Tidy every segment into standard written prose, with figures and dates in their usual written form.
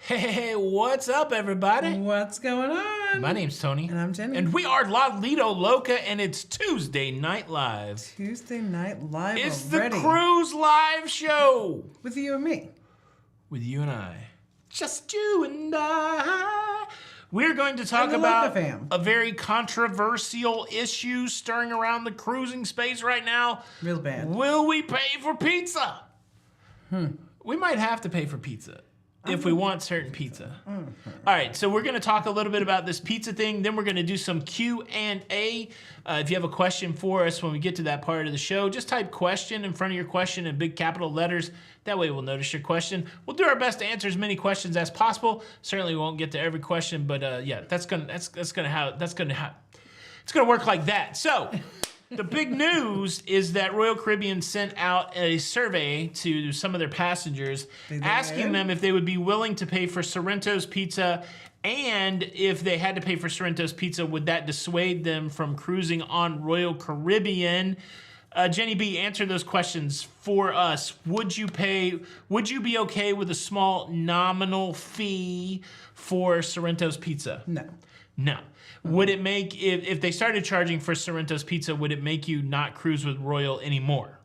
Hey, what's up, everybody? What's going on? My name's Tony. And I'm Jenny. And we are La Lido Loca, and it's Tuesday Night Live. Tuesday Night Live It's already. the Cruise Live Show. With you and me. With you and I. Just you and I. We're going to talk And the about Loca fam. a very controversial issue stirring around the cruising space right now. Real bad. Will we pay for pizza? We might have to pay for pizza. If we want certain pizza. All right, so we're going to talk a little bit about this pizza thing. Then we're going to do some Q&A. If you have a question for us when we get to that part of the show, just type question in front of your question in big capital letters. That way we'll notice your question. We'll do our best to answer as many questions as possible. Certainly we won't get to every question, but yeah, it's going to work like that. So, the big news is that Royal Caribbean sent out a survey to some of their passengers asking them if they would be willing to pay for Sorrento's Pizza, and if they had to pay for Sorrento's Pizza, would that dissuade them from cruising on Royal Caribbean? Jenny B, answer those questions for us. Would you be okay with a small nominal fee for Sorrento's Pizza? No. Would it make, if they started charging for Sorrento's Pizza, would it make you not cruise with Royal anymore?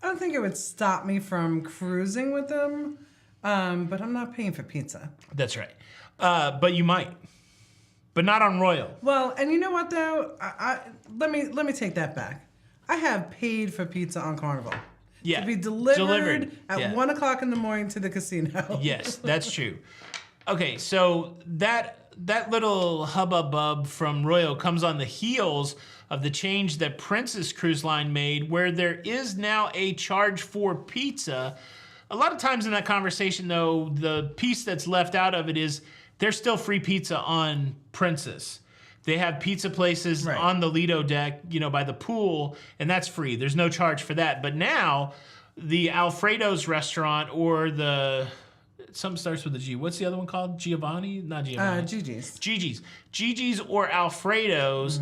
I don't think it would stop me from cruising with them, but I'm not paying for pizza. That's right. But you might. But not on Royal. Well, and you know what though? Let me take that back. I have paid for pizza on Carnival. Yeah. To be delivered at 1 o'clock in the morning to the casino. Yes, that's true. Okay, so that little hubbub from Royal comes on the heels of the change that Princess Cruise Line made, where there is now a charge for pizza. A lot of times in that conversation, though, the piece that's left out of it is there's still free pizza on Princess. They have pizza places on the Lido deck, by the pool, and that's free. There's no charge for that. But now, the Alfredo's restaurant or the... Something starts with a G. What's the other one called? Giovanni? Not Giovanni. Gigi's or Alfredo's.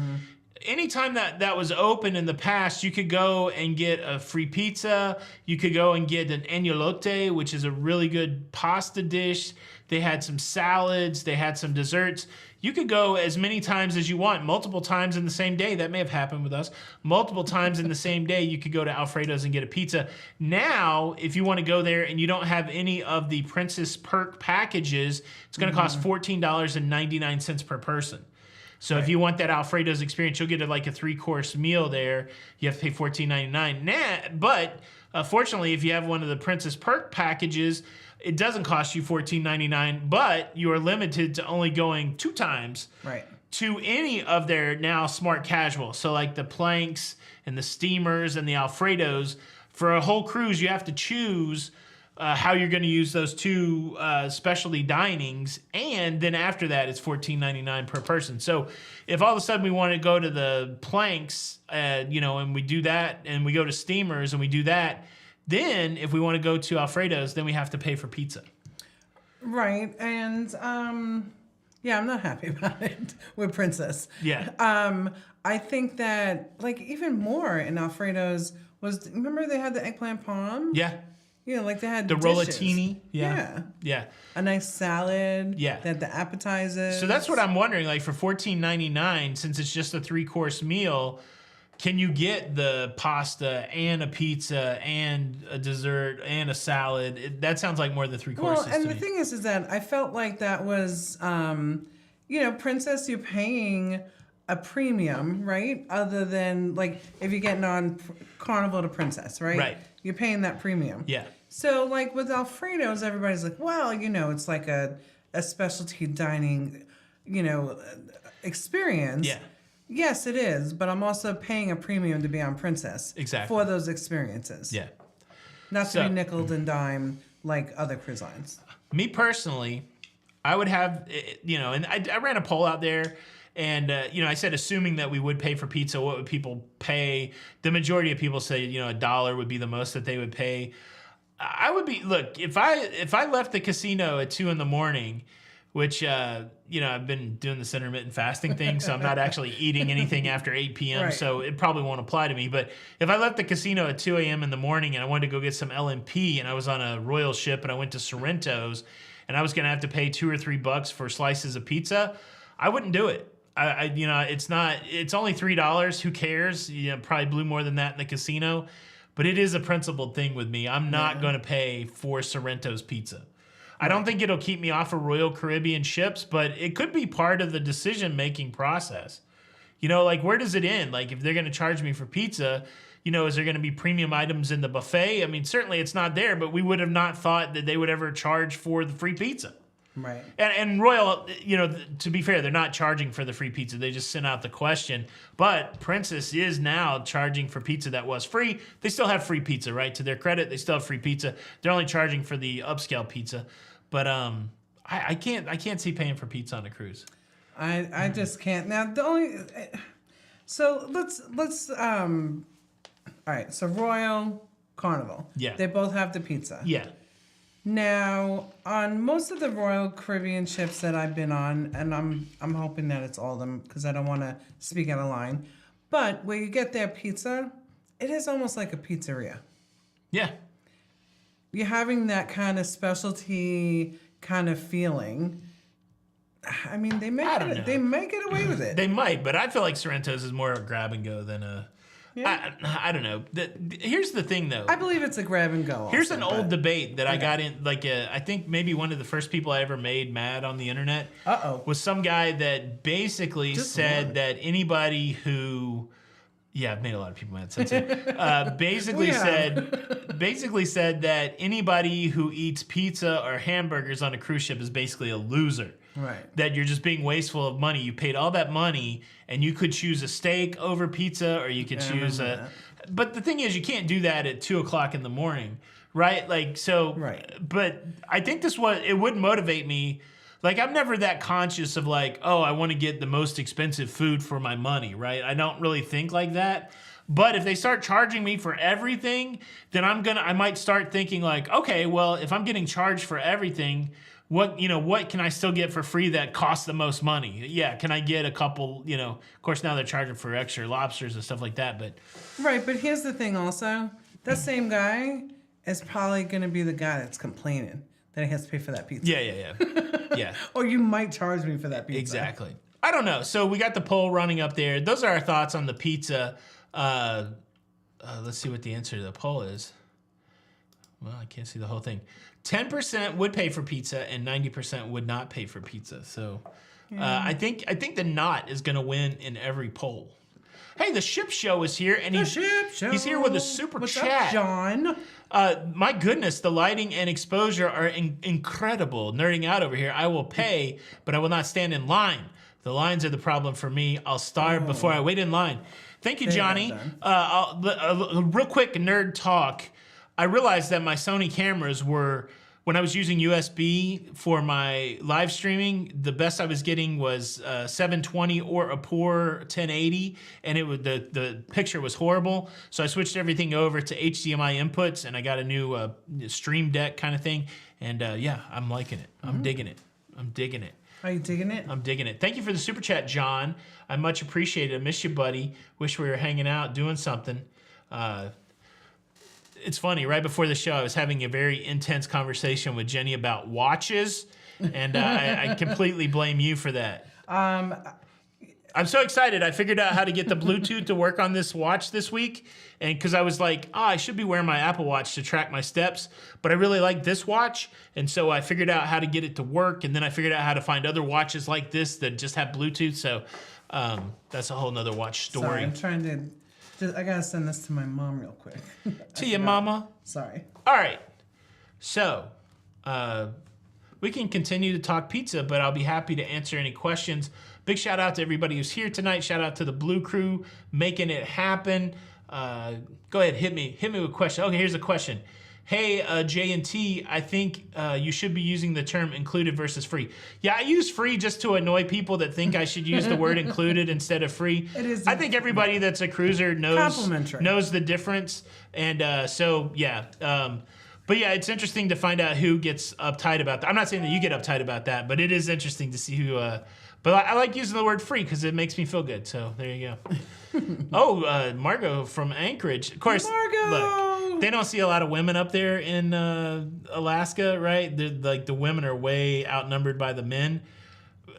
Anytime that was open in the past, you could go and get a free pizza. You could go and get an agnolotte, which is a really good pasta dish. They had some salads. They had some desserts. You could go as many times as you want, multiple times in the same day. That may have happened with us. Multiple times in the same day, you could go to Alfredo's and get a pizza. Now, if you want to go there and you don't have any of the Princess Perk packages, it's going to cost $14.99 per person. So if you want that Alfredo's experience, you'll get a 3-course meal there. You have to pay $14.99. But fortunately, if you have one of the Princess Perk packages, it doesn't cost you $14.99, but you are limited to only going 2 times to any of their now smart casual. So like the planks and the steamers and the Alfredos, for a whole cruise, you have to choose how you're going to use those 2 specialty dinings, and then after that, it's $14.99 per person. So if all of a sudden we want to go to the planks, and we do that, and we go to steamers and we do that, then if we want to go to Alfredo's, then we have to pay for pizza. Right, and I'm not happy about it with Princess. Yeah. I think that even more in Alfredo's was, remember they had the eggplant parm? Yeah. Yeah, they had the dishes. rollatini. Yeah. A nice salad. Yeah. They had the appetizers. So that's what I'm wondering. For $14.99, since it's just a 3-course meal, can you get the pasta and a pizza and a dessert and a salad? That sounds like more than 3 courses. Well, and the thing is that I felt like that was, Princess, you're paying a premium, right? Other than if you're getting on Carnival to Princess, right? Right. You're paying that premium. Yeah. So with Alfredo's, everybody's well, it's like a specialty dining, experience. Yeah. Yes, it is, but I'm also paying a premium to be on Princess. Exactly. For those experiences. Yeah. Not to be nickeled and dimed like other cruise lines. Me personally, I would have, and I ran a poll out there, and, I said, assuming that we would pay for pizza, what would people pay? The majority of people say, $1 would be the most that they would pay. I would be, look, if I left the casino at 2 a.m, which, I've been doing this intermittent fasting thing, so I'm not actually eating anything after 8 p.m., so it probably won't apply to me. But if I left the casino at 2 a.m. in the morning and I wanted to go get some LMP and I was on a Royal ship and I went to Sorrento's and I was going to have to pay $2 or $3 for slices of pizza, I wouldn't do it. It's only $3. Who cares? Probably blew more than that in the casino, but it is a principled thing with me. I'm not going to pay for Sorrento's pizza. I don't think it'll keep me off of Royal Caribbean ships, but it could be part of the decision-making process. Like, where does it end? Like, if they're going to charge me for pizza, is there going to be premium items in the buffet? I mean, certainly it's not there, but we would have not thought that they would ever charge for the free pizza. Right. And Royal, to be fair, they're not charging for the free pizza. They just sent out the question. But Princess is now charging for pizza that was free. They still have free pizza, right? To their credit, they still have free pizza. They're only charging for the upscale pizza. But I can't see paying for pizza on a cruise. I just can't. Now so let's all right. So Royal, Carnival. Yeah. They both have the pizza. Yeah. Now on most of the Royal Caribbean ships that I've been on, and I'm hoping that it's all of them because I don't want to speak out of line, but where you get their pizza, it is almost like a pizzeria. Yeah. You're having that kind of specialty kind of feeling. I mean, they may get away with it. They might, but I feel like Sorrento's is more a grab and go than a. Yeah. I don't know. Here's the thing, though. I believe it's a grab and go. Here's an old debate that I got in. I think maybe one of the first people I ever made mad on the internet was some guy that basically said that anybody who. Yeah, I've made a lot of people mad since then. Basically said that anybody who eats pizza or hamburgers on a cruise ship is basically a loser. Right. That you're just being wasteful of money. You paid all that money, and you could choose a steak over pizza, or you could choose a. But the thing is, you can't do that at 2:00 in the morning, right? Like so. Right. But I think it would motivate me. Like, I'm never that conscious of like, oh, I want to get the most expensive food for my money, right? I don't really think like that. But if they start charging me for everything, then I might start thinking like, okay, well, if I'm getting charged for everything, what can I still get for free that costs the most money? Yeah, can I get a couple, of course now they're charging for extra lobsters and stuff like that, but. Right, but here's the thing also, that same guy is probably going to be the guy that's complaining that he has to pay for that pizza. Yeah. Or you might charge me for that pizza. Exactly. I don't know. So we got the poll running up there. Those are our thoughts on the pizza. Let's see what the answer to the poll is. Well, I can't see the whole thing. 10% would pay for pizza and 90% would not pay for pizza. So I think the not is going to win in every poll. Hey, the ship show is here, and he's here with a super chat. What's up, John? My goodness, the lighting and exposure are incredible. Nerding out over here. I will pay, but I will not stand in line. The lines are the problem for me. I'll starve before I wait in line. Thank you, Johnny. Real quick nerd talk. I realized that my Sony cameras were, when I was using USB for my live streaming, the best I was getting was 720 or a poor 1080, and the picture was horrible. So I switched everything over to HDMI inputs, and I got a new Stream Deck kind of thing. And I'm liking it. I'm digging it. Are you digging it? I'm digging it. Thank you for the super chat, John. I much appreciate it. I miss you, buddy. Wish we were hanging out, doing something. It's funny, right before the show, I was having a very intense conversation with Jenny about watches, and I completely blame you for that. I'm so excited. I figured out how to get the Bluetooth to work on this watch this week, and because I was like, I should be wearing my Apple Watch to track my steps, but I really like this watch, and so I figured out how to get it to work, and then I figured out how to find other watches like this that just have Bluetooth, so that's a whole nother watch story. Sorry, I'm trying to... I gotta send this to my mom real quick. To your mama? Sorry. All right. So, we can continue to talk pizza, but I'll be happy to answer any questions. Big shout out to everybody who's here tonight. Shout out to the Blue Crew making it happen. Go ahead, hit me with a question. Okay, here's a question. Hey, J&T, I think you should be using the term included versus free. Yeah, I use free just to annoy people that think I should use the word included instead of free. It is. I think everybody that's a cruiser knows the difference. And but yeah, it's interesting to find out who gets uptight about that. I'm not saying that you get uptight about that, but it is interesting to see who... but I like using the word free because it makes me feel good. So there you go. Margot from Anchorage. Of course, Margot! Look, they don't see a lot of women up there in Alaska, right? Like the women are way outnumbered by the men.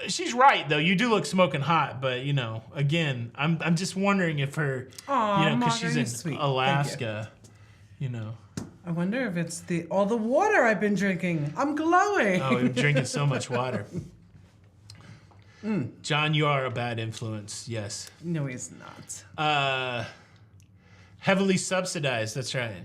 She's right though. You do look smoking hot, but you know, again, I'm just wondering if her, Aw, you know, because Margaret, she's in you're sweet. Alaska, you know. I wonder if it's all the water I've been drinking. I'm glowing. Oh, you're drinking so much water. John, you are a bad influence. Yes. No, he's not. Heavily subsidized. That's right.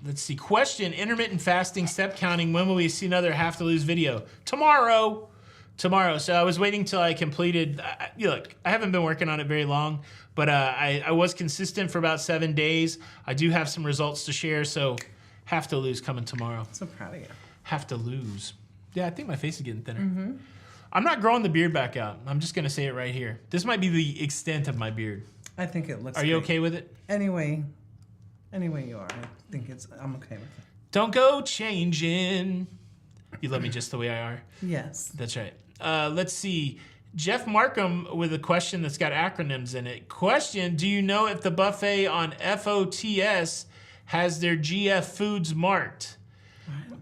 Let's see. Question: intermittent fasting, step counting. When will we see another Have to Lose video? Tomorrow. Tomorrow. So I was waiting till I completed. Look, I haven't been working on it very long, but I was consistent for about 7 days. I do have some results to share. So Have to Lose coming tomorrow. So proud of you. Have to lose. Yeah, I think my face is getting thinner. I'm not growing the beard back out. I'm just going to say it right here. This might be the extent of my beard. I think it looks Are you great. okay with it? Anyway you are. I think I'm okay with it. Don't go changing. You love me just the way I are. Yes. That's right. Let's see. Jeff Markham with a question that's got acronyms in it. Question: do you know if the buffet on FOTS has their GF foods marked?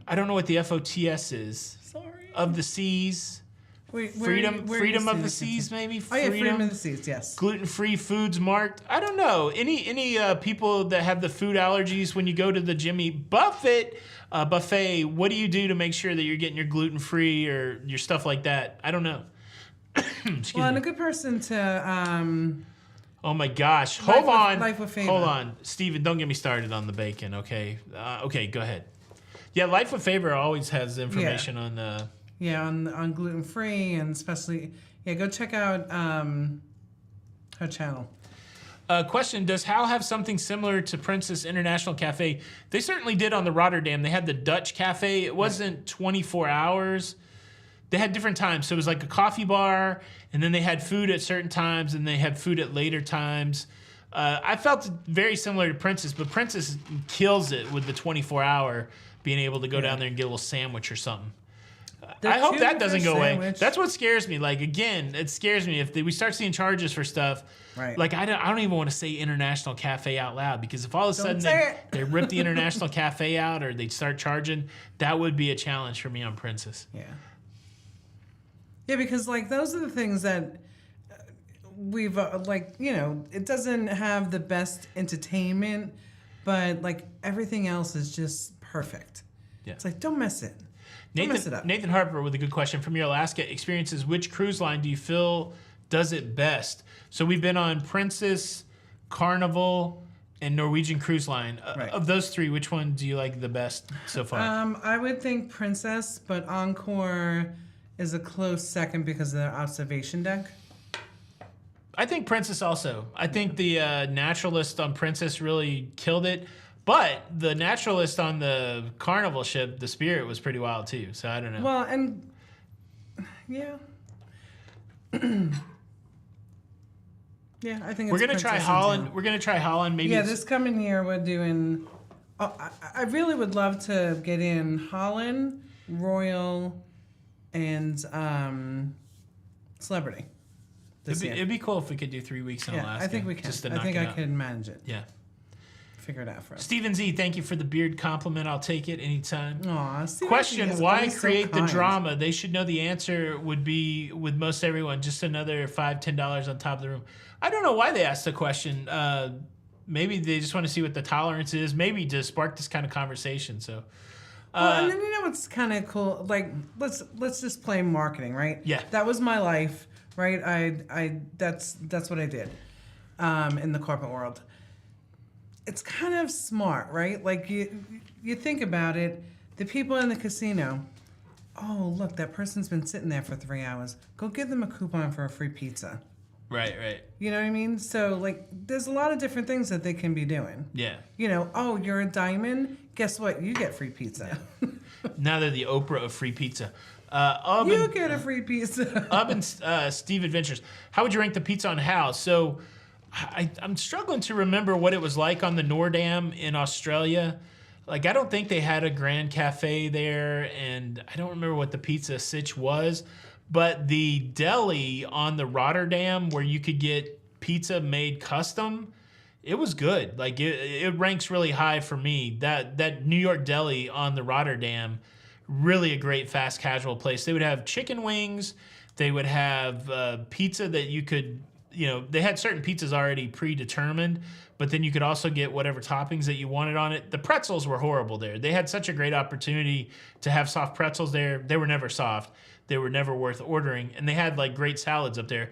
I don't know what the FOTS is. Sorry. Of the seas. Wait, Freedom of the seas, maybe? Oh, yeah, freedom of the seas, yes. Gluten-free foods marked. I don't know. Any people that have the food allergies when you go to the Jimmy Buffett buffet, what do you do to make sure that you're getting your gluten-free or your stuff like that? I don't know. Excuse Well, and me. a good person to... Oh my gosh. Life Hold on. Life with Favor. Hold on. Steven, don't get me started on the bacon, okay? Okay, go ahead. Yeah, Life with Favor always has information on... Yeah, on gluten-free and especially... Yeah, go check out her channel. Question: does Hal have something similar to Princess International Cafe? They certainly did on the Rotterdam. They had the Dutch Cafe. It wasn't 24 hours. They had different times. So it was like a coffee bar, and then they had food at certain times, and they had food at later times. I felt very similar to Princess, but Princess kills it with the 24-hour being able to go down there and get a little sandwich or something. I hope that doesn't go away. That's what scares me. Like, again, it scares me if we start seeing charges for stuff. Right. Like, I don't even want to say International Cafe out loud, because if all of a sudden they rip the International Cafe out or they start charging, that would be a challenge for me on Princess. Yeah. Yeah, because, like, those are the things that we've, it doesn't have the best entertainment, but, like, everything else is just perfect. Yeah. It's like, don't mess it. Nathan Harper with a good question. From your Alaska experiences, which cruise line do you feel does it best? So we've been on Princess, Carnival, and Norwegian Cruise Line. Right. Of those three, which one do you like the best so far? I would think Princess, but Encore is a close second because of their observation deck. I think Princess also. I think the naturalist on Princess really killed it. But the naturalist on the Carnival ship, the Spirit, was pretty wild too. So I don't know. Well, and yeah. Yeah, I think it's we're gonna try Holland. We're gonna try Holland. Maybe. Yeah, this coming year we're doing. Oh, I really would love to get in Holland, Royal, and Celebrity. It'd be cool if we could do 3 weeks in Alaska. I think we can. I think I could manage it. Yeah. Figure it out for us. Stephen Z, thank you for the beard compliment. I'll take it anytime. Aw, question: why create the drama? They should know the answer would be with most everyone. Just another $5, $10 on top of the room. I don't know why they asked the question. Maybe they just want to see what the tolerance is. Maybe to spark this kind of conversation. So. Well, and then you know what's kind of cool? Like, let's just play marketing, right? Yeah. That was my life, right? That's what I did in the corporate world. It's kind of smart, right? Like you think about it, the people in the casino, oh, look, that person's been sitting there for 3 hours. Go give them a coupon for a free pizza. Right. You know what I mean? So, like, there's a lot of different things that they can be doing. Yeah. You know, oh, you're a diamond? Guess what? You get free pizza. Yeah. Now they're the Oprah of free pizza. You get a free pizza. And Steve Adventures. How would you rank the pizza on Hal? So... I'm struggling to remember what it was like on the Nordam in Australia. Like, I don't think they had a Grand Cafe there, and I don't remember what the pizza sitch was. But the deli on the Rotterdam, where you could get pizza made custom, It was good. Like it ranks really high for me. That New York deli on the Rotterdam, really a great fast casual place. They would have chicken wings. They would have pizza that you could, they had certain pizzas already predetermined, but then you could also get whatever toppings that you wanted on it. The pretzels were horrible there. They had such a great opportunity to have soft pretzels there. They were never soft. They were never worth ordering. And they had like great salads up there.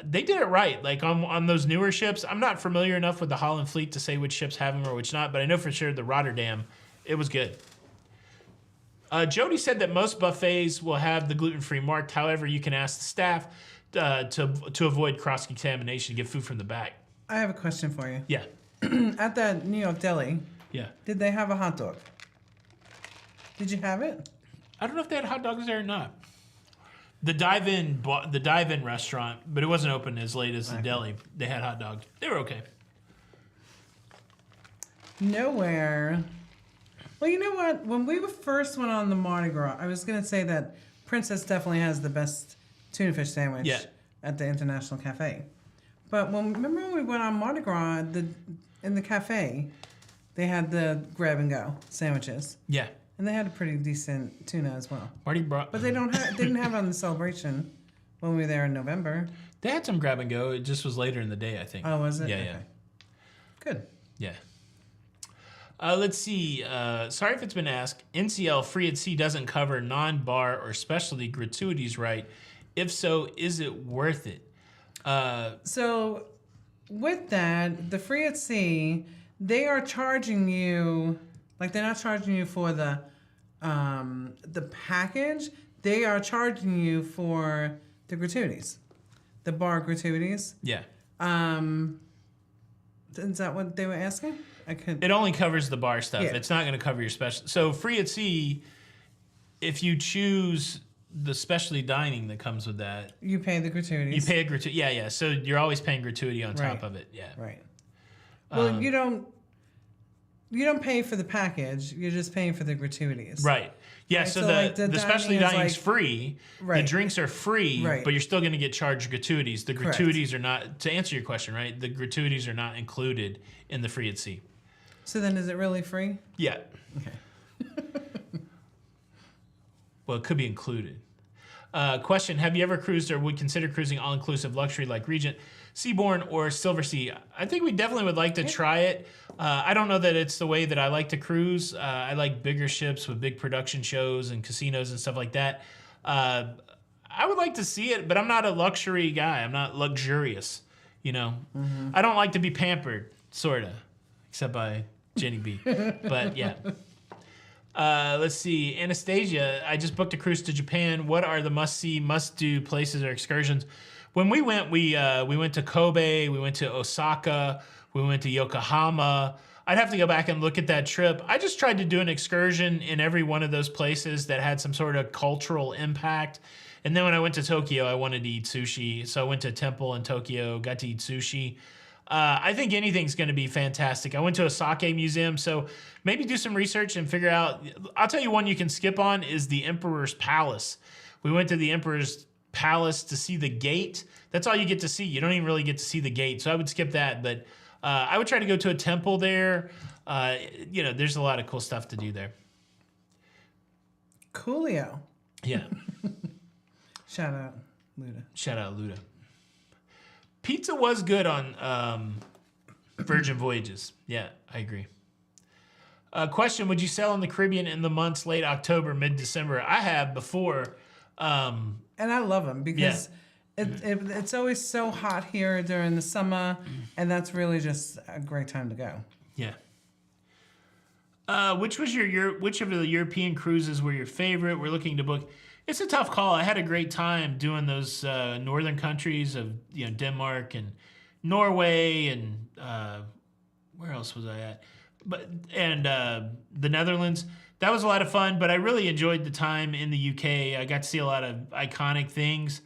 They did it right. Like on those newer ships, I'm not familiar enough with the Holland fleet to say which ships have them or which not, but I know for sure the Rotterdam, it was good. Jody said that most buffets will have the gluten-free marked. However, you can ask the staff to avoid cross-contamination, get food from the back. I have a question for you. Yeah. At that New York deli, Yeah. did they have a hot dog? Did you have it? I don't know if they had hot dogs there or not. The dive-in restaurant, but it wasn't open as late as the deli. They had hot dogs. They were okay. Nowhere. Well, you know what? When we first went on the Mardi Gras, I was going to say that Princess definitely has the best tuna fish sandwich at the International Cafe. But remember when we went on Mardi Gras, in the cafe, they had the grab-and-go sandwiches. Yeah. And they had a pretty decent tuna as well. Mardi brought, but they didn't have it on the celebration when we were there in November. They had some grab and go. It just was later in the day, I think. Oh, was it? Yeah, okay. yeah. Good. Yeah. Let's see. Sorry if it's been asked. NCL free at sea doesn't cover non-bar or specialty gratuities, right? If so, is it worth it? So with that, the free at sea, they are charging you, like they're not charging you for the package. They are charging you for the gratuities, the bar gratuities. Yeah. Is that what they were asking? It only covers the bar stuff. Yeah. It's not going to cover your special. So free at sea, if you choose the specialty dining that comes with that, you pay the gratuities. You pay a gratuity. Yeah, yeah. So you're always paying gratuity on top of it. Yeah. Right. Well, you don't pay for the package. You're just paying for the gratuities. Right. Yeah. Right? So, So, the specialty dining is free. Right. The drinks are free, Right. but you're still going to get charged gratuities. The Correct. gratuities are not, to answer your question, right? The gratuities are not included in the free at sea. So then, is it really free? Yeah. Okay. Well, it could be included. Question: have you ever cruised or would consider cruising all-inclusive luxury like Regent, Seabourn, or Silver Sea? I think we definitely would like to try it. I don't know that it's the way that I like to cruise. I like bigger ships with big production shows and casinos and stuff like that. I would like to see it, but I'm not a luxury guy. I'm not luxurious, Mm-hmm. I don't like to be pampered, sort of, except by Jenny B. But yeah. Let's see. Anastasia, I just booked a cruise to Japan. What are the must-see, must-do places or excursions? When we went to Kobe, we went to Osaka, we went to Yokohama. I'd have to go back and look at that trip. I just tried to do an excursion in every one of those places that had some sort of cultural impact. And then when I went to Tokyo, I wanted to eat sushi. So I went to a temple in Tokyo, got to eat sushi. I think anything's going to be fantastic. I went to a sake museum, so maybe do some research and figure out. I'll tell you one you can skip on is the Emperor's Palace. We went to the Emperor's Palace to see the gate. That's all you get to see. You don't even really get to see the gate, so I would skip that. But I would try to go to a temple there. There's a lot of cool stuff to do there. Coolio. Yeah. Shout out, Luda. Shout out, Luda. Pizza was good on Virgin Voyages. Yeah, I agree. Question, would you sail in the Caribbean in the months late October, mid-December? I have before. And I love them because it's always so hot here during the summer, and that's really just a great time to go. Yeah. Which of the European cruises were your favorite? We're looking to book. It's a tough call. I had a great time doing those northern countries of Denmark and Norway and where else was I at? The Netherlands. That was a lot of fun, but I really enjoyed the time in the UK. I got to see a lot of iconic things.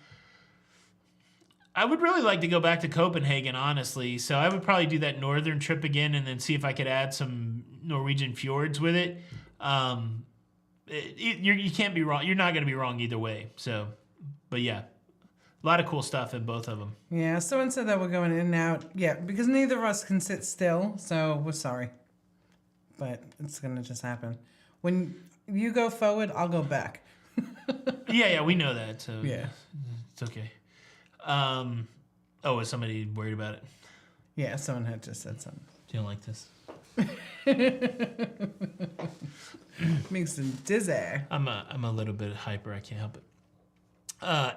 I would really like to go back to Copenhagen, honestly. So I would probably do that northern trip again and then see if I could add some Norwegian fjords with it. You can't be wrong. You're not going to be wrong either way. So, but yeah, A lot of cool stuff in both of them. Yeah, someone said that we're going in and out. Yeah, because neither of us can sit still, so we're sorry. But it's going to just happen. When you go forward, I'll go back. Yeah, we know that. So Yeah. it's okay. Is somebody worried about it? Yeah, someone had just said something. Do you don't like this? Makes them dizzy. I'm a little bit hyper. I can't help it.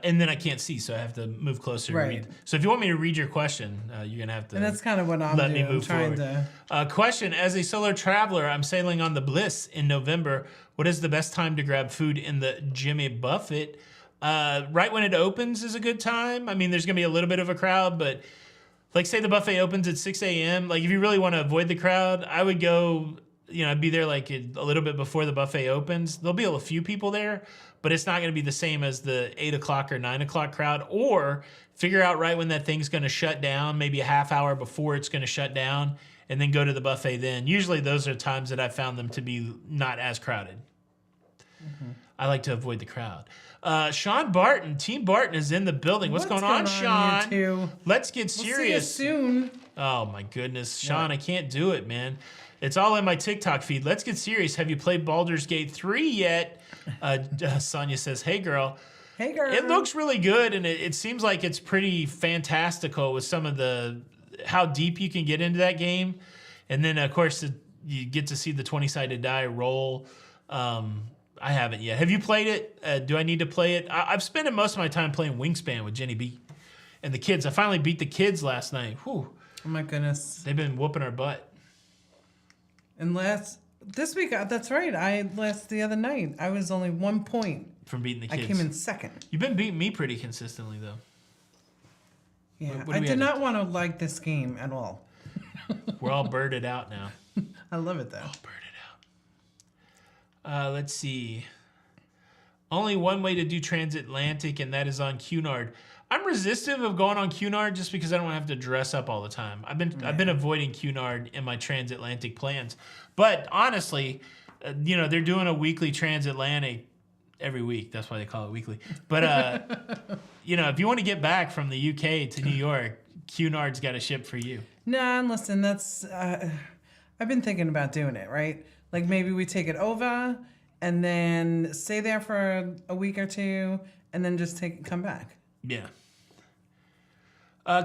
And then I can't see, so I have to move closer to read. So if you want me to read your question, you're going to have to. And that's kind of what I'm let doing. me move forward. Question: as a solo traveler, I'm sailing on the Bliss in November. What is the best time to grab food in the Jimmy Buffett? Right when it opens is a good time. I mean, there's going to be a little bit of a crowd, but like say the buffet opens at 6 a.m. Like if you really want to avoid the crowd, I would go, I'd be there like a little bit before the buffet opens. There'll be a few people there, but it's not going to be the same as the 8 o'clock or 9 o'clock crowd. Or figure out right when that thing's going to shut down, maybe a half hour before it's going to shut down, and then go to the buffet then. Usually those are times that I've found them to be not as crowded. Mm-hmm. I like to avoid the crowd. Sean Barton, Team Barton is in the building. What's going on, Sean? Let's get serious. See you soon. Oh my goodness, Sean, I can't do it, man. It's all in my TikTok feed. Let's get serious. Have you played Baldur's Gate 3 yet? Sonia says, hey, girl. Hey, girl. It looks really good, and it seems like it's pretty fantastical with some of how deep you can get into that game. And then, of course, you get to see the 20-sided die roll. I haven't yet. Have you played it? Do I need to play it? I'm spending most of my time playing Wingspan with Jenny B and the kids. I finally beat the kids last night. Whew. Oh, my goodness. They've been whooping our butt. And this week, that's right. The other night, I was only 1 point from beating the kids. I came in second. You've been beating me pretty consistently, though. Yeah, I did not want to like this game at all. We're all birded out now. I love it, though. All birded out. Let's see. Only one way to do transatlantic, and that is on Cunard. I'm resistive of going on Cunard just because I don't have to dress up all the time. I've been avoiding Cunard in my transatlantic plans. But honestly, they're doing a weekly transatlantic every week. That's why they call it weekly. But if you want to get back from the UK to New York, Cunard's got a ship for you. Nah, listen, that's I've been thinking about doing it, right? Like maybe we take it over and then stay there for a week or two and then just come back. Yeah.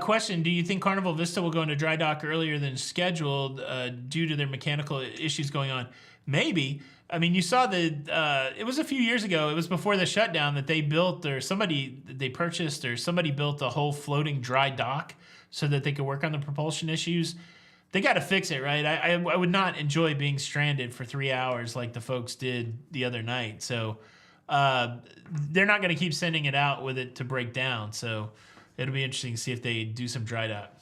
Question: do you think Carnival Vista will go into dry dock earlier than scheduled due to their mechanical issues going on? Maybe. I mean, you saw it was a few years ago. It was before the shutdown that they built, or somebody built a whole floating dry dock so that they could work on the propulsion issues. They got to fix it, right? I would not enjoy being stranded for 3 hours like the folks did the other night. So they're not going to keep sending it out with it to break down. So it'll be interesting to see if they do some dry dock.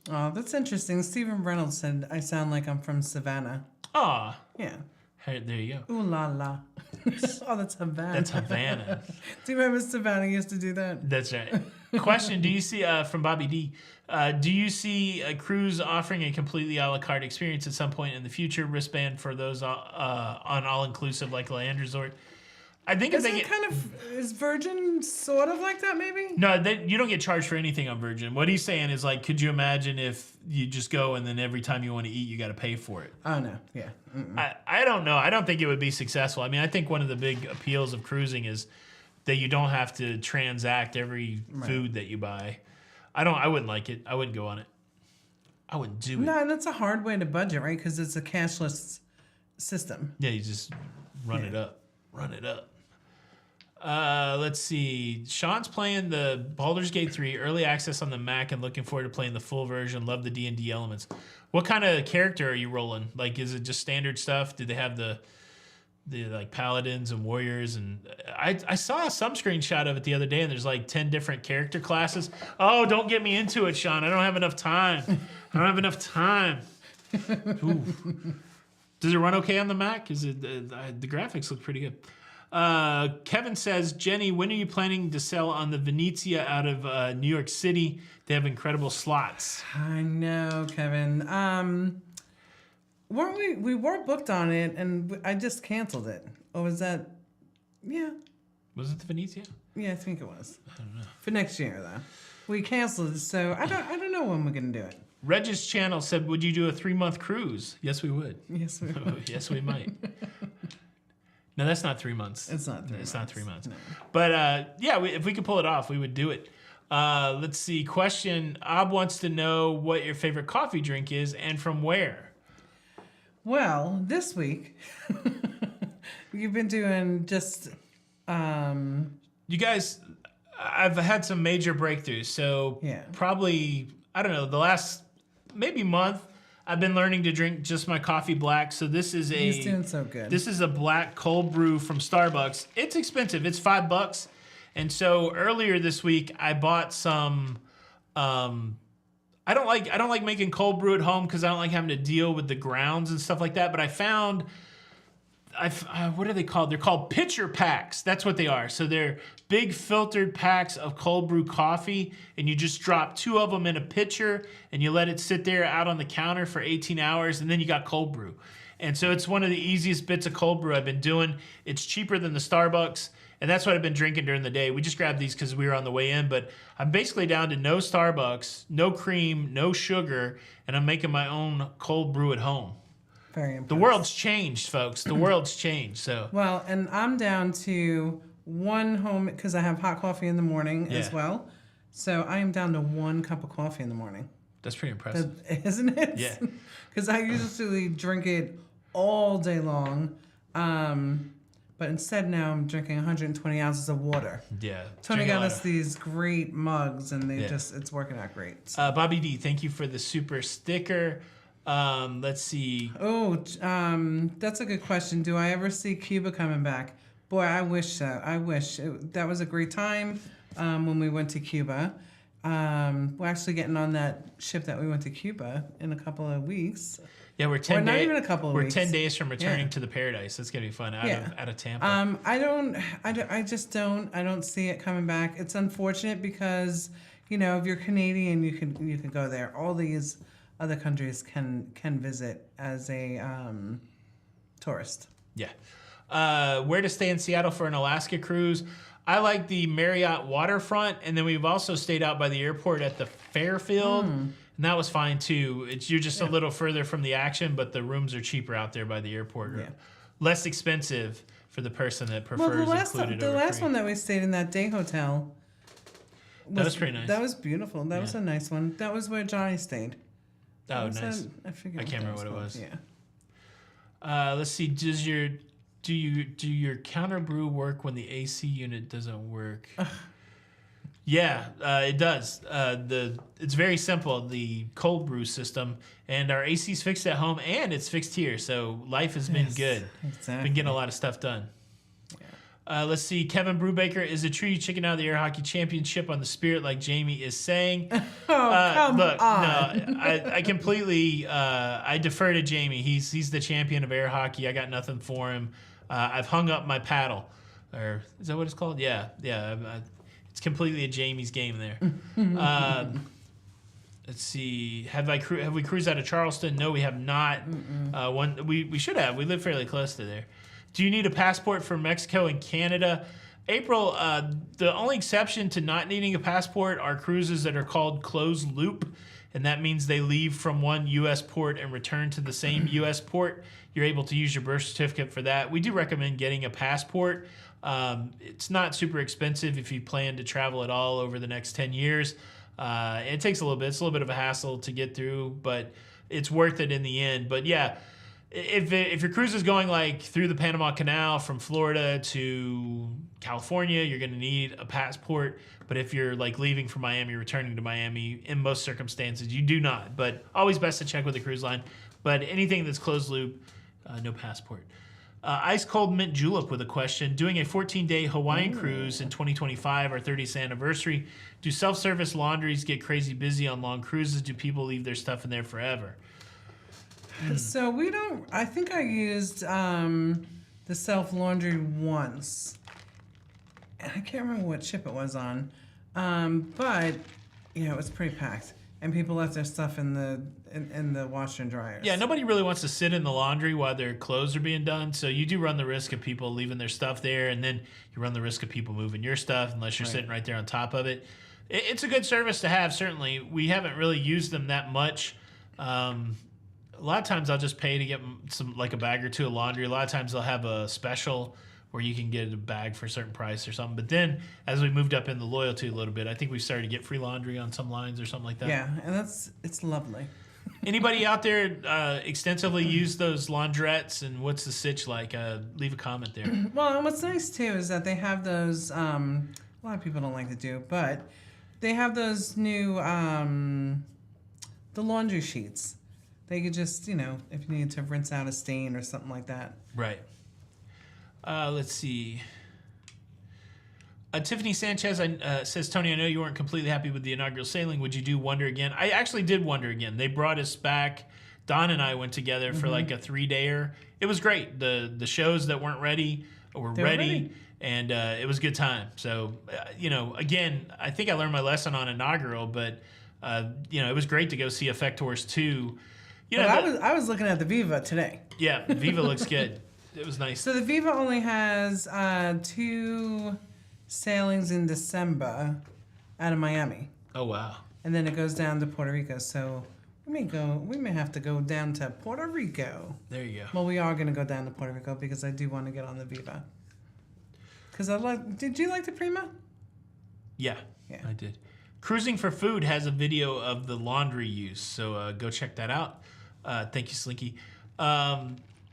Oh, that's interesting. Stephen Reynolds said, I sound like I'm from Savannah. Aw. Yeah. Hey, there you go. Ooh la la. Oh, that's Havana. That's Havana. Do you remember Savannah used to do that? That's right. Question: do you see from Bobby D? Do you see a cruise offering a completely a la carte experience at some point in the future? Wristband for those on all inclusive like Land Resort. I think is Virgin sort of like that, maybe? No, you don't get charged for anything on Virgin. What he's saying is like, could you imagine if you just go and then every time you want to eat, you got to pay for it? Oh no, yeah. I don't know. I don't think it would be successful. I mean, I think one of the big appeals of cruising is that you don't have to transact every food that you buy. I wouldn't like it. I wouldn't go on it. I wouldn't do it. No, and that's a hard way to budget, right? Because it's a cashless system. Yeah, you just run it up. Run it up. Let's see. Sean's playing the Baldur's Gate 3 early access on the Mac and looking forward to playing the full version. Love the D&D elements. What kind of character are you rolling? Like, is it just standard stuff? Do they have the like paladins and warriors? And I saw some screenshot of it the other day, and there's like 10 different character classes. Oh, don't get me into it, Sean. I don't have enough time. Ooh. Does it run okay on the Mac? Is it the graphics look pretty good? Kevin says, Jenny, when are you planning to sell on the Venezia out of New York City? They have incredible slots. I know, Kevin. We were booked on it, and I just canceled it. Or was that? Yeah. Was it the Venezia? Yeah, I think it was. I don't know. For next year, though. We canceled, so I don't know when we're going to do it. Regis Channel said, would you do a 3-month cruise? Yes, we would. Yes, we would. Yes, we might. No, that's not 3 months. It's not 3 months. It's not 3 months. No. But yeah, if we could pull it off, we would do it. Let's see. Question. Ob wants to know what your favorite coffee drink is and from where. Well, this week, you've been doing just... You guys, I've had some major breakthroughs. So Yeah. probably, I don't know, the last maybe month, I've been learning to drink just my coffee black. So this is He's doing so good. This is a black cold brew from Starbucks. It's expensive. It's $5. And so earlier this week, I bought some. I don't like making cold brew at home because I don't like having to deal with the grounds and stuff like that. But I found. What are they called? They're called pitcher packs. That's what they are. So they're big filtered packs of cold brew coffee, and you just drop 2 of them in a pitcher, and you let it sit there out on the counter for 18 hours, and then you got cold brew. And so it's one of the easiest bits of cold brew I've been doing. It's cheaper than the Starbucks, and that's what I've been drinking during the day. We just grabbed these because we were on the way in, but I'm basically down to no Starbucks, no cream, no sugar, and I'm making my own cold brew at home. Very impressive. The world's changed, folks. The world's changed. So Well, and I'm down to 1 home because I have hot coffee in the morning as Yeah. well. So I am down to 1 cup of coffee in the morning. that's pretty impressive. Isn't it? Yeah. Because I usually drink it all day long. But instead now I'm drinking 120 ounces of water. Yeah. Tony Drink a got lot us of- these great mugs, and Yeah. it's working out great. Bobby D, thank you for the super sticker. Let's see. Oh, that's a good question. Do I ever see Cuba coming back? Boy, I wish so. I wish. That was a great time when we went to Cuba. We're actually getting on that ship that we went to Cuba in a couple of weeks. Yeah, we're 10 Or not days. even a couple of We're weeks. 10 days from returning Yeah. to the paradise. That's gonna be fun out Yeah. of Tampa. I just don't see it coming back. It's unfortunate because, if you're Canadian, you can go there. All these other countries can visit as a tourist. Yeah. Where to stay in Seattle for an Alaska cruise? I like the Marriott waterfront, and then we've also stayed out by the airport at the Fairfield, and that was fine too. You're just a little further from the action, but the rooms are cheaper out there by the airport. Yeah. Less expensive for the person that prefers Well, included the over last free. one that we stayed in that day hotel. That was pretty nice. That was beautiful. That was a nice one. That was where Johnny stayed. Oh, What was nice. that? I forget. I can't remember what it called. was. Yeah. Let's see. Do your counter brew work when the AC unit doesn't work? Yeah, it does. It's very simple. The cold brew system, and our AC's fixed at home, and it's fixed here. So life has been good. Exactly. Been getting a lot of stuff done. Let's see. Kevin Brubaker, is it true you chicken out of the air hockey championship on the Spirit like Jamie is saying? Come Look, on. no, I completely I defer to Jamie. He's the champion of air hockey. I got nothing for him. I've hung up my paddle, or is that what it's called? Yeah. It's completely a Jamie's game there. Let's see. Have we cruised out of Charleston? No, we have not. We should have. We live fairly close to there. Do you need a passport for Mexico and Canada? April, the only exception to not needing a passport are cruises that are called closed loop, and that means they leave from one U.S. port and return to the same U.S. port. You're able to use your birth certificate for that. We do recommend getting a passport. It's not super expensive if you plan to travel at all over the next 10 years. It takes a little bit. It's a little bit of a hassle to get through, but it's worth it in the end. But yeah, if your cruise is going like through the Panama Canal from Florida to California, you're going to need a passport. But if you're like leaving from Miami, returning to Miami, in most circumstances, you do not. But always best to check with the cruise line. But anything that's closed loop, no passport. Ice Cold Mint Julep with a question. Doing a 14-day Hawaiian cruise in 2025, our 30th anniversary. Do self-service laundries get crazy busy on long cruises? Do people leave their stuff in there forever? So we don't. I think I used the self laundry once, and I can't remember what ship it was on, but it was pretty packed. and people left their stuff in the washer and dryers. Yeah, nobody really wants to sit in the laundry while their clothes are being done. So you do run the risk of people leaving their stuff there, and then you run the risk of people moving your stuff unless you're sitting right there on top of it. It's a good service to have, certainly. We haven't really used them that much. A lot of times I'll just pay to get some, like a bag or two of laundry. A lot of times they'll have a special where you can get a bag for a certain price or something. But then as we moved up in the loyalty a little bit, I think we started to get free laundry on some lines or something like that. Yeah, and it's lovely. Anybody out there extensively use those laundrettes, and what's the sitch like? Leave a comment there. Well, and what's nice too is that they have those. A lot of people don't like to do, but they have those new the laundry sheets. They could just, if you need to rinse out a stain or something like that. Right. Let's see. Tiffany Sanchez says, Tony, I know you weren't completely happy with the inaugural sailing. Would you do Wonder again? I actually did Wonder again. They brought us back. Don and I went together for like a 3-dayer. It was great. The shows that weren't ready were ready. And it was a good time. So, again, I think I learned my lesson on inaugural, but, it was great to go see Effectors 2. I was looking at the Viva today. Yeah, Viva looks good. It was nice. So the Viva only has 2 sailings in December out of Miami. Oh, wow. And then it goes down to Puerto Rico. So we may have to go down to Puerto Rico. There you go. Well, we are going to go down to Puerto Rico because I do want to get on the Viva. Because did you like the Prima? Yeah, I did. Cruising for Food has a video of the laundry use, so go check that out. Thank you, Slinky.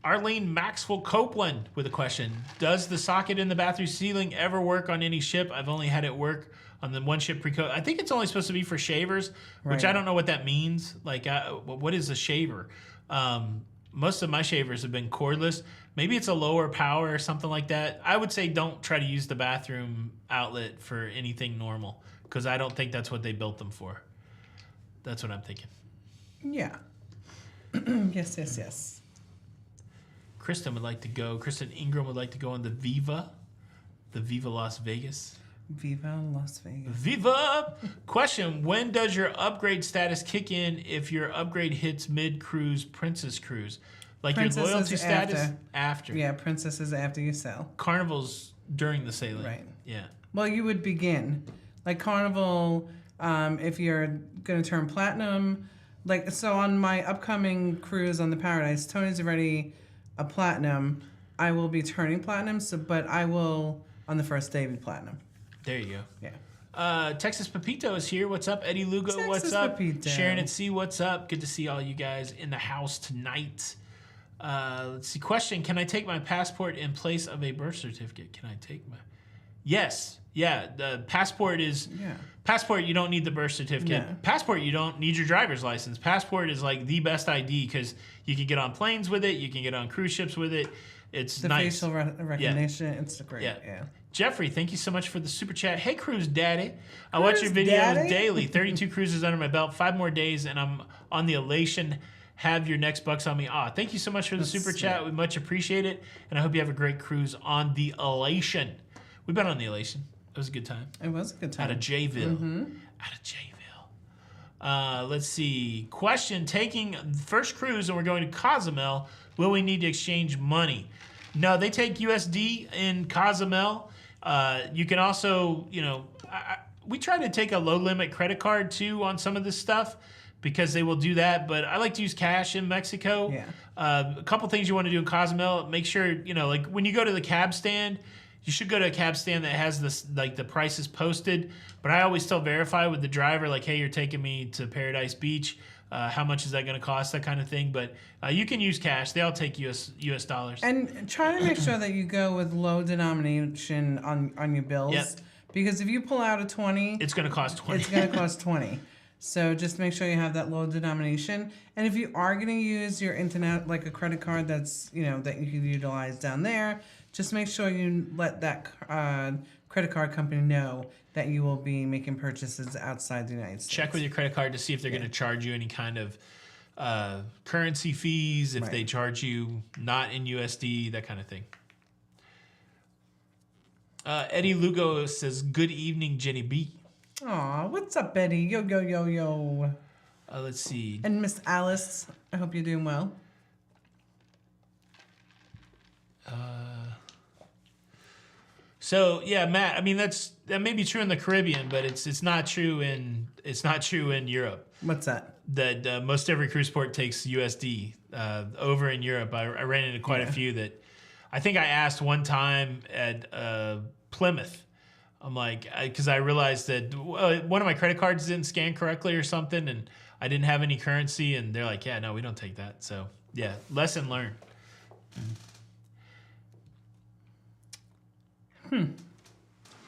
Arlene Maxwell Copeland with a question. Does the socket in the bathroom ceiling ever work on any ship? I've only had it work on the one ship pre-code. I think it's only supposed to be for shavers, which I don't know what that means. Like, what is a shaver? Most of my shavers have been cordless. Maybe it's a lower power or something like that. I would say don't try to use the bathroom outlet for anything normal because I don't think that's what they built them for. That's what I'm thinking. Yeah. Yes. Kristen would like to go. Kristen Ingram would like to go on the Viva Las Vegas. Viva Las Vegas. Viva! Question, when does your upgrade status kick in if your upgrade hits mid-cruise Princess Cruise? Like Princess your loyalty status? After. Yeah, Princess is after you sail. Carnival's during the sailing. Right. Yeah. Well, you would begin. Like Carnival, if you're going to turn Platinum. So on my upcoming cruise on the Paradise, Tony's already a Platinum. I will be turning Platinum, but I will, on the first day, be Platinum. There you go. Yeah. Texas Pepito is here. What's up? Eddie Lugo, what's up? Pepito. Sharon at Sea, what's up? Good to see all you guys in the house tonight. Let's see. Question, can I take my passport in place of a birth certificate? Can I take my... Yes. Yeah. The passport is... Yeah. Passport, you don't need the birth certificate. No. Passport, you don't need your driver's license. Passport is like the best ID because you can get on planes with it. You can get on cruise ships with it. It's the nice. facial recognition. It's great. Yeah. Jeffrey, thank you so much for the super chat. Hey, Cruise Daddy. I watch your videos daily. 32 cruises under my belt. 5 more days, and I'm on the Elation. Have your next bucks on me. Thank you so much for the super chat. We much appreciate it, and I hope you have a great cruise on the Elation. We've been on the Elation. It was a good time. It was a good time. Out of Jayville. Mm-hmm. Out of Jayville. Let's see. Question, taking first cruise and we're going to Cozumel, will we need to exchange money? No, they take USD in Cozumel. You can also, we try to take a low limit credit card too on some of this stuff because they will do that. But I like to use cash in Mexico. Yeah. A couple things you want to do in Cozumel. Make sure, like when you go to the cab stand, you should go to a cab stand that has this, like the prices posted. But I always still verify with the driver, like, hey, you're taking me to Paradise Beach. How much is that going to cost? That kind of thing. But you can use cash. They all take US dollars. And try to make sure that you go with low denomination on your bills. Yep. Because if you pull out a 20, it's going to cost 20. It's going to cost 20. So just make sure you have that low denomination. And if you are going to use your internet, like a credit card that's, that you can utilize down there, just make sure you let that credit card company know that you will be making purchases outside the United States. Check with your credit card to see if they're going to charge you any kind of currency fees, if they charge you not in USD, that kind of thing. Eddie Lugo says, good evening, Jenny B. Aw, what's up, Eddie? Yo. Let's see. And Miss Alice, I hope you're doing well. So yeah, Matt. I mean, that may be true in the Caribbean, but it's not true in Europe. What's that? That most every cruise port takes USD. Over in Europe, I ran into quite a few that. I think I asked one time at Plymouth. I'm like, because I realized that one of my credit cards didn't scan correctly or something, and I didn't have any currency, and they're like, yeah, no, we don't take that. So yeah, lesson learned.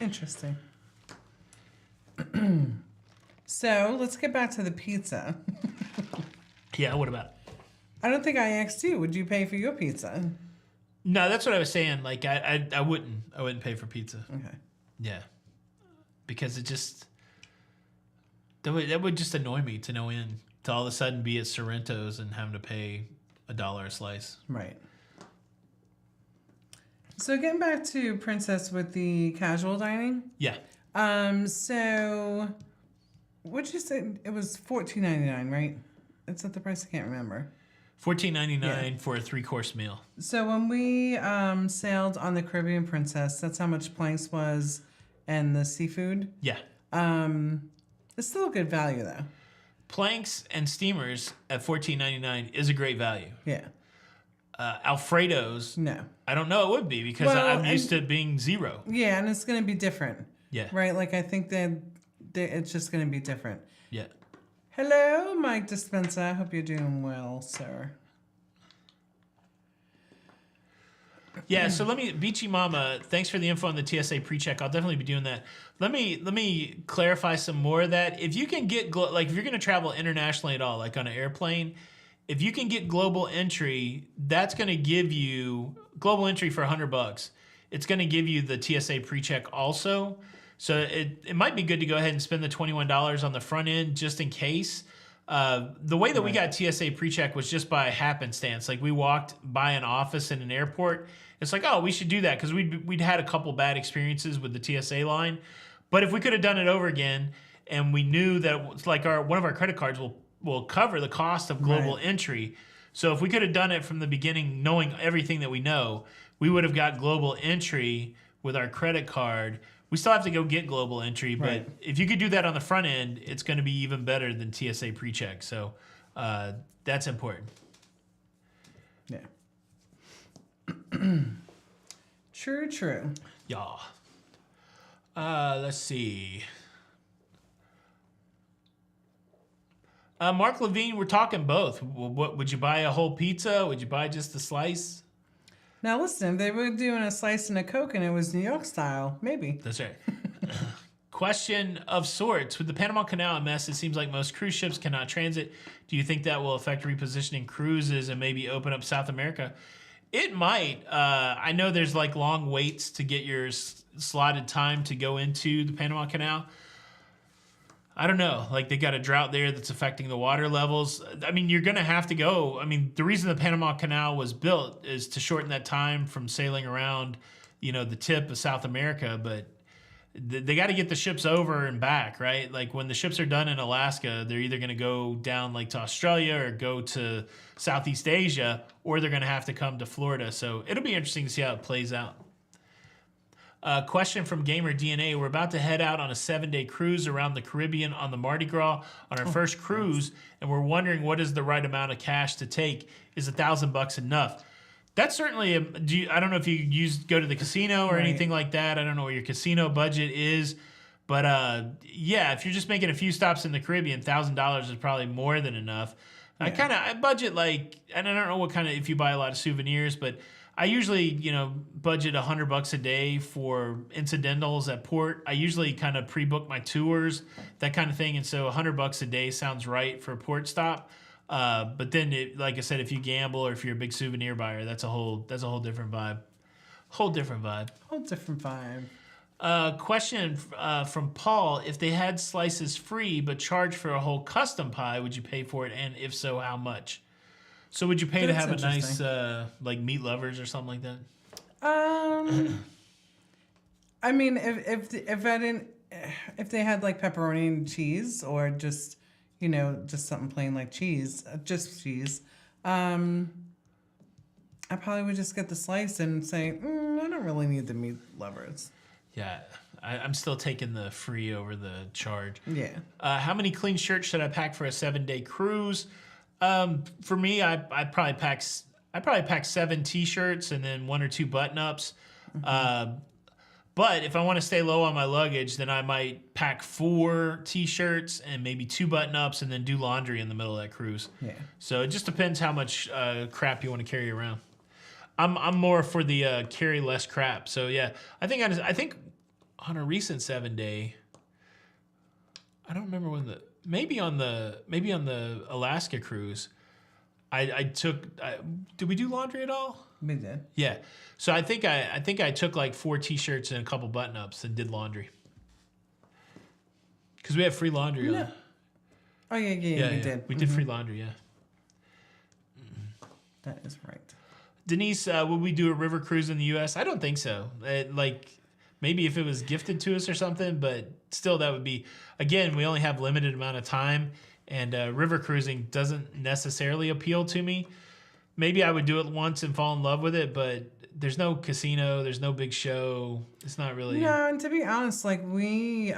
Interesting. So let's get back to the pizza. Yeah, what about it? I don't think I asked you. Would you pay for your pizza? No, that's what I was saying. Like I wouldn't pay for pizza. Okay. Yeah, because it just that would just annoy me to all of a sudden be at Sorrento's and having to pay $1 a slice. Right. So getting back to Princess with the casual dining. Yeah. So what'd you say? It was $14.99, right? Is that the price? I can't remember. $14.99 for a 3-course meal. So when we sailed on the Caribbean Princess, that's how much planks was and the seafood. Yeah. It's still a good value though. Planks and steamers at $14.99 is a great value. Yeah. Alfredo's. No. I don't know it would be because I'm used to it being $0. Yeah, and it's going to be different. Yeah. Right? Like I think that it's just going to be different. Yeah. Hello, Mike Dispenza. I hope you're doing well, sir. Yeah, so Beachy Mama, thanks for the info on the TSA pre-check. I'll definitely be doing that. Let me clarify some more of that. If you can get, if you're going to travel internationally at all, like on an airplane, if you can get global entry, that's going to give you global entry for $100. It's going to give you the TSA pre-check also. So it might be good to go ahead and spend the $21 on the front end just in case. The way that we got TSA pre-check was just by happenstance. Like we walked by an office in an airport. It's like, oh, we should do that because we'd had a couple bad experiences with the TSA line. But if we could have done it over again and we knew that it was like one of our credit cards will cover the cost of global entry. So if we could have done it from the beginning, knowing everything that we know, we would have got global entry with our credit card. We still have to go get global entry, but if you could do that on the front end, it's going to be even better than TSA pre-check. So that's important. Yeah. True. Yeah. Let's see. Mark Levine, we're talking both. What would you buy a whole pizza? Would you buy just a slice? Now listen, if they were doing a slice and a Coke and it was New York style, maybe. That's right. Question of sorts. With the Panama Canal a mess, it seems like most cruise ships cannot transit. Do you think that will affect repositioning cruises and maybe open up South America? It might. I know there's like long waits to get your slotted time to go into the Panama Canal. I don't know. Like they got a drought there that's affecting the water levels. I mean, you're going to have to go. I mean, the reason the Panama Canal was built is to shorten that time from sailing around, the tip of South America. But they got to get the ships over and back, right? Like when the ships are done in Alaska, they're either going to go down like to Australia or go to Southeast Asia, or they're going to have to come to Florida. So it'll be interesting to see how it plays out. Question from Gamer DNA. We're about to head out on a 7-day cruise around the Caribbean on the Mardi Gras on our first cruise, and we're wondering what is the right amount of cash to take. Is $1,000 enough? That's certainly I don't know if you go to the casino or anything like that. I don't know what your casino budget is, but yeah, if you're just making a few stops in the Caribbean, $1,000 is probably more than enough. Yeah. I budget and I don't know what kind of if you buy a lot of souvenirs, but I usually, budget $100 a day for incidentals at port. I usually kind of pre-book my tours, that kind of thing. And so $100 a day sounds right for a port stop. But then, like I said, if you gamble or if you're a big souvenir buyer, that's a whole different vibe. Whole different vibe. Question from Paul: if they had slices free but charged for a whole custom pie, would you pay for it? And if so, how much? So would you pay to have a nice like meat lovers or something like that? I mean, if they had like pepperoni and cheese or just just something plain like cheese, just cheese, I probably would just get the slice and say, I don't really need the meat lovers. Yeah, I'm still taking the free over the charge. Yeah. How many clean shirts should I pack for a 7-day cruise? For me, I probably pack 7 t-shirts and then 1 or 2 button-ups. But if I want to stay low on my luggage, then I might pack 4 t-shirts and maybe 2 button-ups and then do laundry in the middle of that cruise. Yeah. So it just depends how much crap you want to carry around. I'm more for the carry less crap. So yeah, I think on a recent 7-day, I don't remember when maybe on the Alaska cruise, I took. Did we do laundry at all? We did. Yeah. So I think I took like 4 t-shirts and a couple button-ups and did laundry. Because we have free laundry. No. Oh yeah, we did. We did free laundry. Yeah. That is right. Denise, would we do a river cruise in the U.S.? I don't think so. Maybe if it was gifted to us or something, but still that would be, again, we only have limited amount of time, and river cruising doesn't necessarily appeal to me. Maybe I would do it once and fall in love with it, but there's no casino, there's no big show. It's not really... No, and to be honest, like we...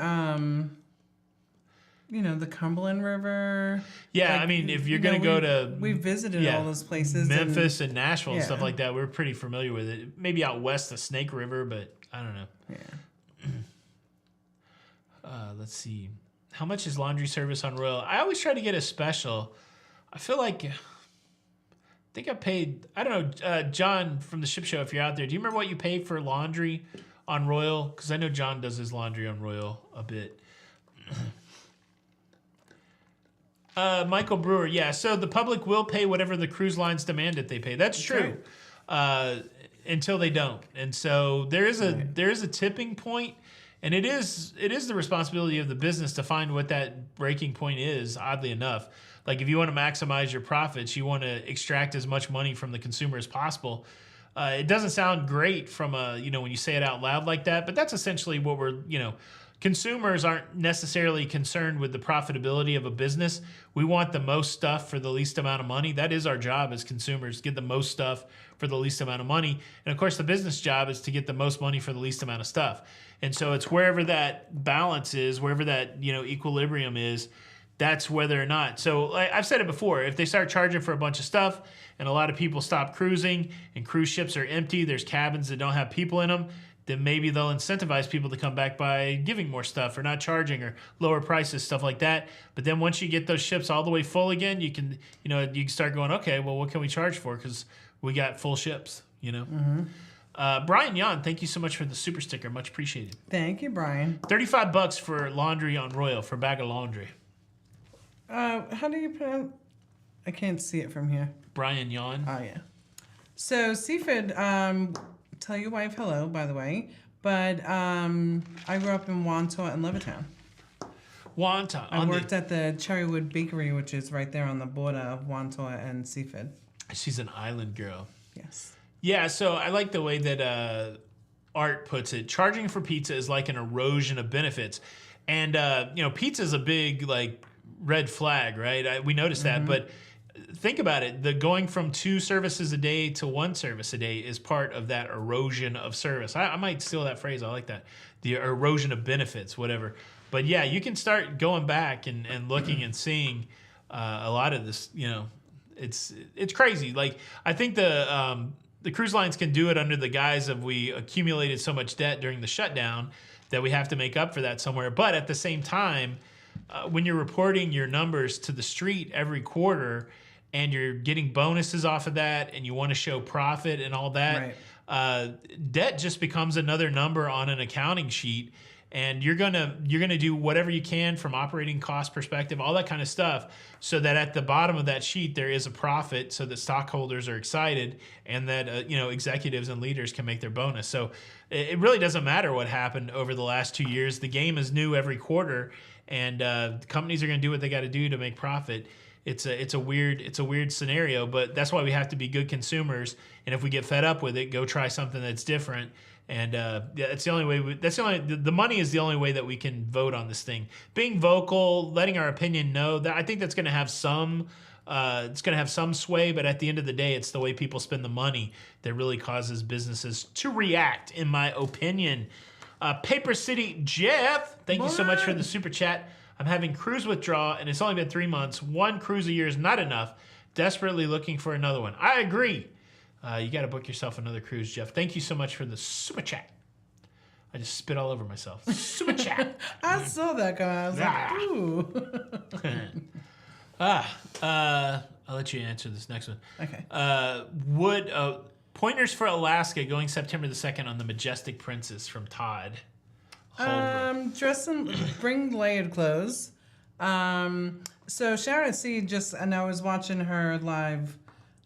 the Cumberland River. Yeah, I mean, if you're going to go to... We visited all those places. Memphis and Nashville and stuff like that. We're pretty familiar with it. Maybe out west, the Snake River, but I don't know. Yeah. Let's see. How much is laundry service on Royal? I always try to get a special. I feel like... I think I paid... I don't know, John from the Ship Show, if you're out there, do you remember what you paid for laundry on Royal? Because I know John does his laundry on Royal a bit. Michael Brewer, yeah. So the public will pay whatever the cruise lines demand that they pay. That's true, until they don't. And so there is a tipping point, and it is the responsibility of the business to find what that breaking point is. Oddly enough, like if you want to maximize your profits, you want to extract as much money from the consumer as possible. It doesn't sound great from when you say it out loud like that, but that's essentially what we're Consumers aren't necessarily concerned with the profitability of a business. We want the most stuff for the least amount of money. That is our job as consumers, get the most stuff for the least amount of money. And of course, the business job is to get the most money for the least amount of stuff. And so it's wherever that balance is, wherever that equilibrium is, that's whether or not. So I've said it before, if they start charging for a bunch of stuff and a lot of people stop cruising and cruise ships are empty, there's cabins that don't have people in them, then maybe they'll incentivize people to come back by giving more stuff or not charging or lower prices, stuff like that. But then once you get those ships all the way full again, you can start going, okay, well, what can we charge for? Because we got full ships, Brian Yan, thank you so much for the super sticker. Much appreciated. Thank you, Brian. $35 for laundry on Royal, for a bag of laundry. How do you pronounce? I can't see it from here. Brian Yan. Oh, yeah. So, Seaford, tell your wife hello, by the way. But I grew up in Wantagh and Levittown. Wantagh. I worked at the Cherrywood Bakery, which is right there on the border of Wantagh and Seaford. She's an island girl. Yes. Yeah, so I like the way that Art puts it. Charging for pizza is like an erosion of benefits. And, pizza is a big, red flag, right? We noticed that, but think about it. The going from 2 services a day to 1 service a day is part of that erosion of service. I might steal that phrase. I like that. The erosion of benefits, whatever. But yeah, you can start going back and looking and seeing a lot of this. It's crazy. Like I think the cruise lines can do it under the guise of we accumulated so much debt during the shutdown that we have to make up for that somewhere. But at the same time, when you're reporting your numbers to the street every quarter and you're getting bonuses off of that and you want to show profit and all that, debt just becomes another number on an accounting sheet. And you're gonna do whatever you can from operating cost perspective, all that kind of stuff, so that at the bottom of that sheet there is a profit, so that stockholders are excited and that executives and leaders can make their bonus. So it really doesn't matter what happened over the last 2 years. The game is new every quarter, and companies are going to do what they got to do to make profit. It's a weird scenario, but that's why we have to be good consumers. And if we get fed up with it, go try something that's different. And yeah, it's the only way. The money is the only way that we can vote on this thing. Being vocal, letting our opinion know, that I think that's going to have some. It's going to have some sway, but at the end of the day, it's the way people spend the money that really causes businesses to react, in my opinion. Paper City Jeff, thank you so much for the super chat. I'm having cruise withdrawal, and it's only been 3 months. 1 cruise a year is not enough. Desperately looking for another one. I agree. You got to book yourself another cruise, Jeff. Thank you so much for the super chat. I just spit all over myself. Super chat. I saw that guy. I was like, ooh. I'll let you answer this next one. Okay. Pointers for Alaska going September the 2nd on the Majestic Princess from Todd. Dress and bring layered clothes. So Sharon at Sea and I was watching her live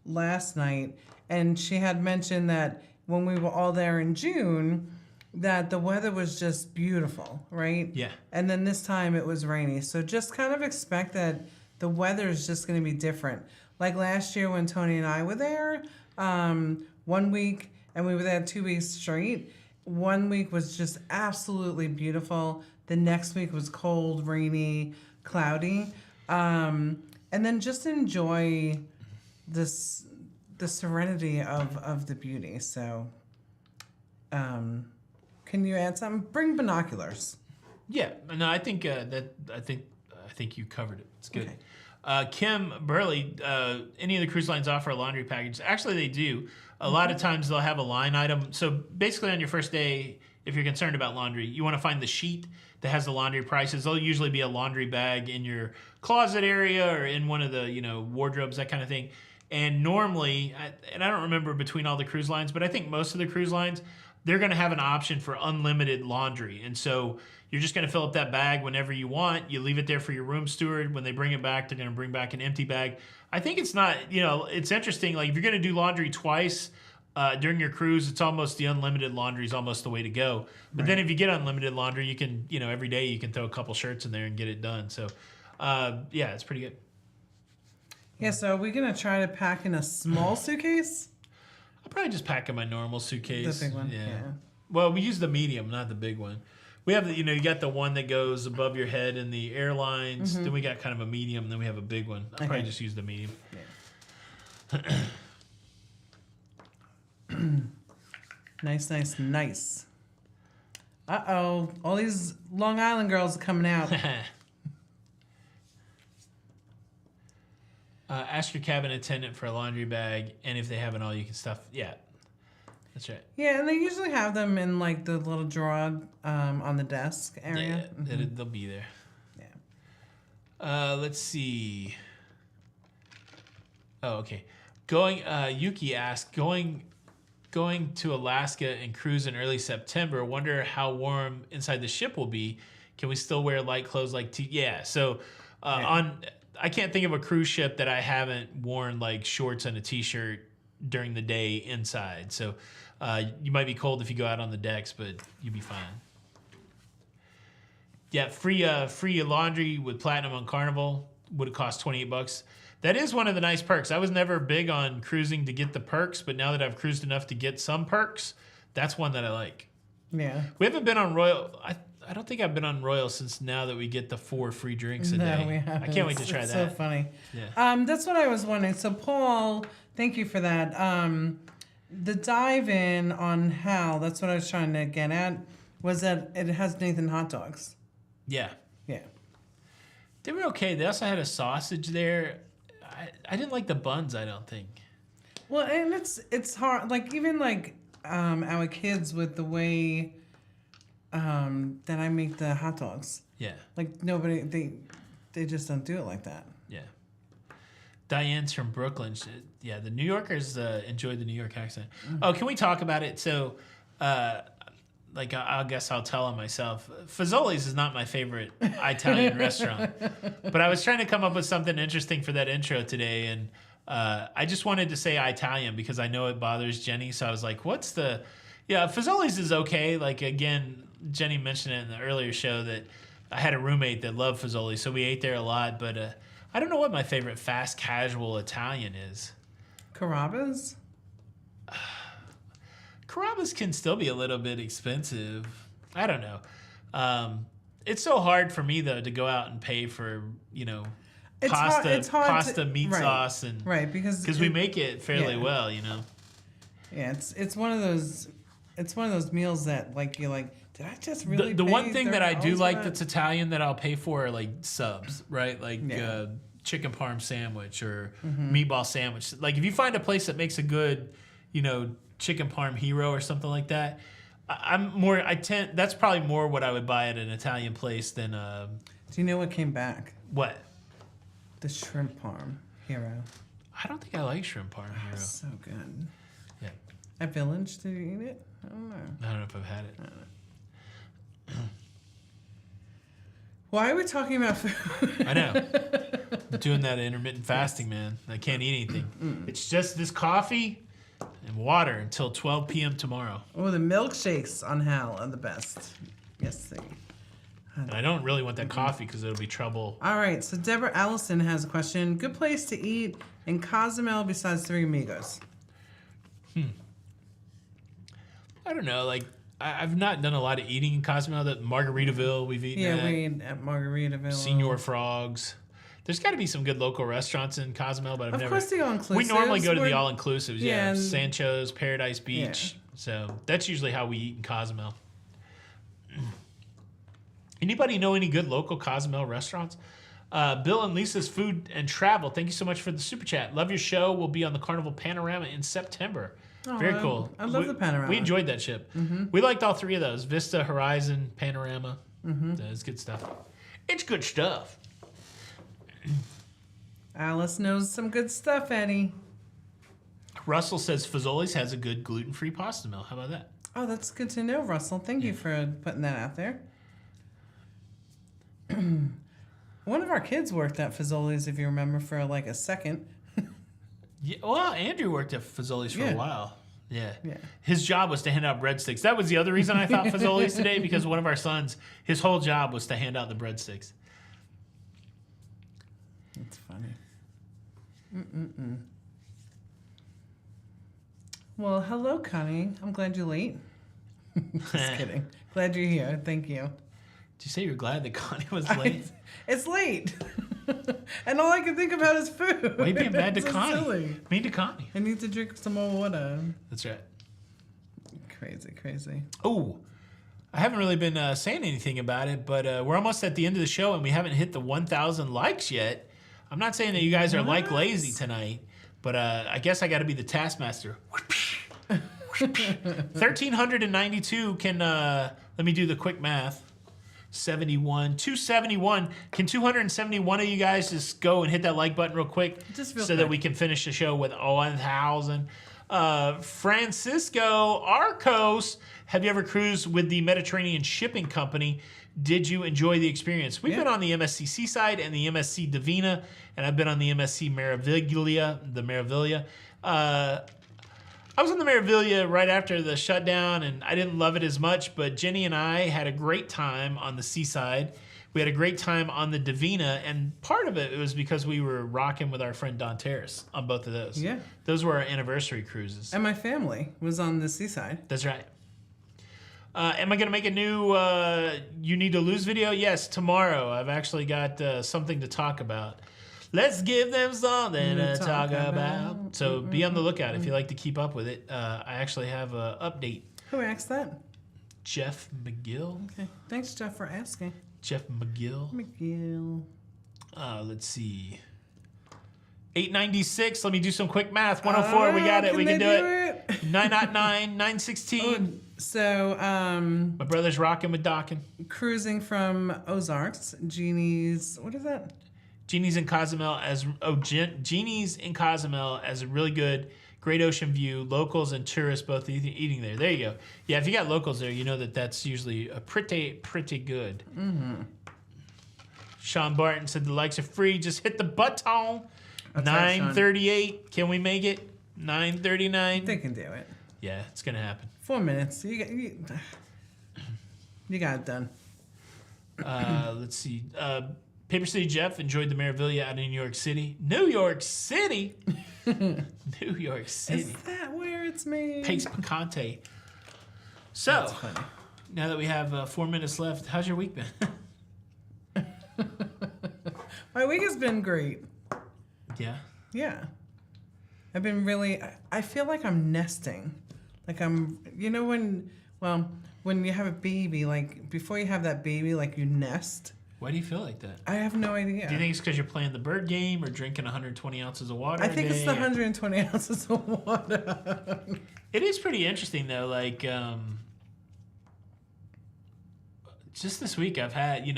last night, and she had mentioned that when we were all there in June, that the weather was just beautiful, right? Yeah. And then this time it was rainy. So just kind of expect that the weather is just going to be different. Like last year when Tony and I were there, 1 week, and we were there 2 weeks straight. 1 week was just absolutely beautiful. The next week was cold, rainy, cloudy. And then just enjoy the serenity of the beauty. So, can you add something? Bring binoculars. Yeah, no, I think I think you covered it. It's good. Okay. Kim Burley, any of the cruise lines offer a laundry package? Actually, they do. A lot of times they'll have a line item. So basically, on your first day, if you're concerned about laundry, you want to find the sheet that has the laundry prices. There'll usually be a laundry bag in your closet area or in one of the wardrobes, that kind of thing. And normally, I don't remember between all the cruise lines, but I think most of the cruise lines, they're going to have an option for unlimited laundry. And so you're just going to fill up that bag whenever you want. You leave it there for your room steward. When they bring it back, they're going to bring back an empty bag. I think it's not, it's interesting. Like if you're going to do laundry twice during your cruise, it's almost the unlimited laundry is almost the way to go. But then if you get unlimited laundry, you can, every day you can throw a couple shirts in there and get it done. So, yeah, it's pretty good. Yeah, so are we going to try to pack in a small suitcase? I'll probably just pack in my normal suitcase. The big one, yeah. Well, we use the medium, not the big one. We have you got the one that goes above your head in the airlines. Then we got kind of a medium, and then we have a big one. I'll probably just use the medium. Yeah. Nice. Uh-oh. All these Long Island girls are coming out. Ask your cabin attendant for a laundry bag, and if they have an all-you-can stuff, yeah, that's right. Yeah, and they usually have them in like the little drawer on the desk area. Yeah, they'll be there. Yeah. Let's see. Oh, okay. Yuki asked, going to Alaska and cruise in early September. Wonder how warm inside the ship will be. Can we still wear light clothes like yeah? So I can't think of a cruise ship that I haven't worn like shorts and a t-shirt during the day inside. So you might be cold if you go out on the decks, but you'll be fine. Yeah, free laundry with Platinum on Carnival would have cost $28. That is one of the nice perks. I was never big on cruising to get the perks, but now that I've cruised enough to get some perks, that's one that I like. Yeah. We haven't been on Royal. I don't think I've been on Royal since now that we get the 4 free drinks a day. We haven't. I can't wait to try it's that. So funny. Yeah. That's what I was wondering. So Paul, thank you for that. The dive in on Hal, that's what I was trying to get at, was that it has Nathan hot dogs. Yeah. Yeah. They were okay. They also had a sausage there. I didn't like the buns, I don't think. Well, and it's hard. Like even like our kids with the way that I make the hot dogs. Yeah. Like nobody, they just don't do it like that. Yeah. Diane's from Brooklyn. The New Yorkers enjoyed the New York accent. Oh, can we talk about it? So, I guess I'll tell on myself. Fazoli's is not my favorite Italian restaurant, but I was trying to come up with something interesting for that intro today, and I just wanted to say Italian because I know it bothers Jenny. So I was like, "What's the?" Yeah, Fazoli's is okay. Like again, Jenny mentioned it in the earlier show that I had a roommate that loved Fazoli, so we ate there a lot. But I don't know what my favorite fast casual Italian is. Carrabba's? Carrabba's can still be a little bit expensive. I don't know. It's so hard for me though to go out and pay for pasta, meat sauce, and because we make it fairly well. Yeah, it's one of those. It's one of those meals that you're like, did I just really? The pay one thing that I do like $30 that's Italian that I'll pay for are like subs, right? Like chicken parm sandwich or meatball sandwich. Like if you find a place that makes a good, chicken parm hero or something like that, that's probably more what I would buy at an Italian place than. Do you know what came back? What? The shrimp parm hero. I don't think I like shrimp parm hero. So good. Yeah. At Village, did you eat it? I don't know. I don't know if I've had it. I don't know. Why are we talking about food? I know. I'm doing that intermittent fasting, man. I can't eat anything. It's just this coffee and water until 12 p.m. tomorrow. Oh, the milkshakes on Hal are the best. Yes, they. I don't really want that coffee because it'll be trouble. All right, so Deborah Allison has a question. Good place to eat in Cozumel besides Three Amigos? I don't know. Like, I've not done a lot of eating in Cozumel. That Margaritaville, we've eaten at. Yeah, we ate at Margaritaville. Senor Frogs. There's got to be some good local restaurants in Cozumel, but I've never. Of course, the all-inclusives. We normally go to the all-inclusives, yeah. Sancho's, Paradise Beach. Yeah. So that's usually how we eat in Cozumel. Anybody know any good local Cozumel restaurants? Bill and Lisa's Food and Travel. Thank you so much for the super chat. Love your show. We'll be on the Carnival Panorama in September. Oh, very cool. I love the Panorama. We enjoyed that ship. We liked all three of those. Vista, Horizon, Panorama. It's good stuff. It's good stuff. Alice knows some good stuff, Eddie. Russell says Fazoli's has a good gluten-free pasta mill. How about that? Oh, that's good to know, Russell. Thank you for putting that out there. One of our kids worked at Fazoli's, if you remember, for like a second. Yeah, well, Andrew worked at Fazoli's for a while. Yeah. His job was to hand out breadsticks. That was the other reason I thought Fazoli's today, because one of our sons, his whole job was to hand out the breadsticks. That's funny. Well, hello, Connie. I'm glad you're late. Just kidding. Glad you're here. Thank you. Did you say you're glad that Connie was late? It's late. And all I can think about is food. Why are you being mad to so Connie? Silly. Mean to Connie. I need to drink some more water. That's right. Crazy. Oh, I haven't really been saying anything about it, but we're almost at the end of the show and we haven't hit the 1,000 likes yet. I'm not saying that you guys are like lazy tonight, but I guess I got to be the taskmaster. 1,392 can, let me do the quick math. 271. Can 271 of you guys just go and hit that like button real quick that we can finish the show with 1,000? Francisco Arcos, have you ever cruised with the Mediterranean Shipping Company? Did you enjoy the experience? We've been on the MSC Seaside and the MSC Divina, and I've been on the MSC Meraviglia. I was on the Meraviglia right after the shutdown, and I didn't love it as much, but Jenny and I had a great time on the Seaside. We had a great time on the Divina, and part of it was because we were rocking with our friend Don Terrace on both of those. Yeah. Those were our anniversary cruises. And my family was on the Seaside. That's right. Am I going to make a new You Need to Lose video? Yes, tomorrow. I've actually got something to talk about. Let's give them something to talk about. So be on the lookout if you like to keep up with it. I actually have an update. Who asked that? Jeff McGill. Okay. Thanks, Jeff, for asking. Jeff McGill. Let's see. 896. Let me do some quick math. 104. We got it. We can do it. 909. 916. So, my brother's rocking with Dockin. Cruising from Ozarks. Jeannie's. What is that? Jeannie's in Cozumel Jeannie's in Cozumel as a really good, great ocean view. Locals and tourists both eating there. There you go. Yeah, if you got locals there, you know that's usually a pretty good. Sean Barton said the likes are free. Just hit the button. 9:38. Can we make it? 9:39. They can do it. Yeah, it's gonna happen. 4 minutes. You got it done. Let's see. Paper City Jeff enjoyed the Meraviglia out in New York City. New York City? New York City. Is that where it's made? Pace Picante. So, That's funny. now that we have 4 minutes left, how's your week been? My week has been great. Yeah. Yeah. I've been really, I feel like I'm nesting. Like I'm, when you have a baby, like before you have that baby, like you nest. Why do you feel like that? I have no idea. Do you think it's because you're playing the bird game or drinking 120 ounces of water I think a day? it's the 120 ounces of water. It is pretty interesting though. Like, just this week I've had,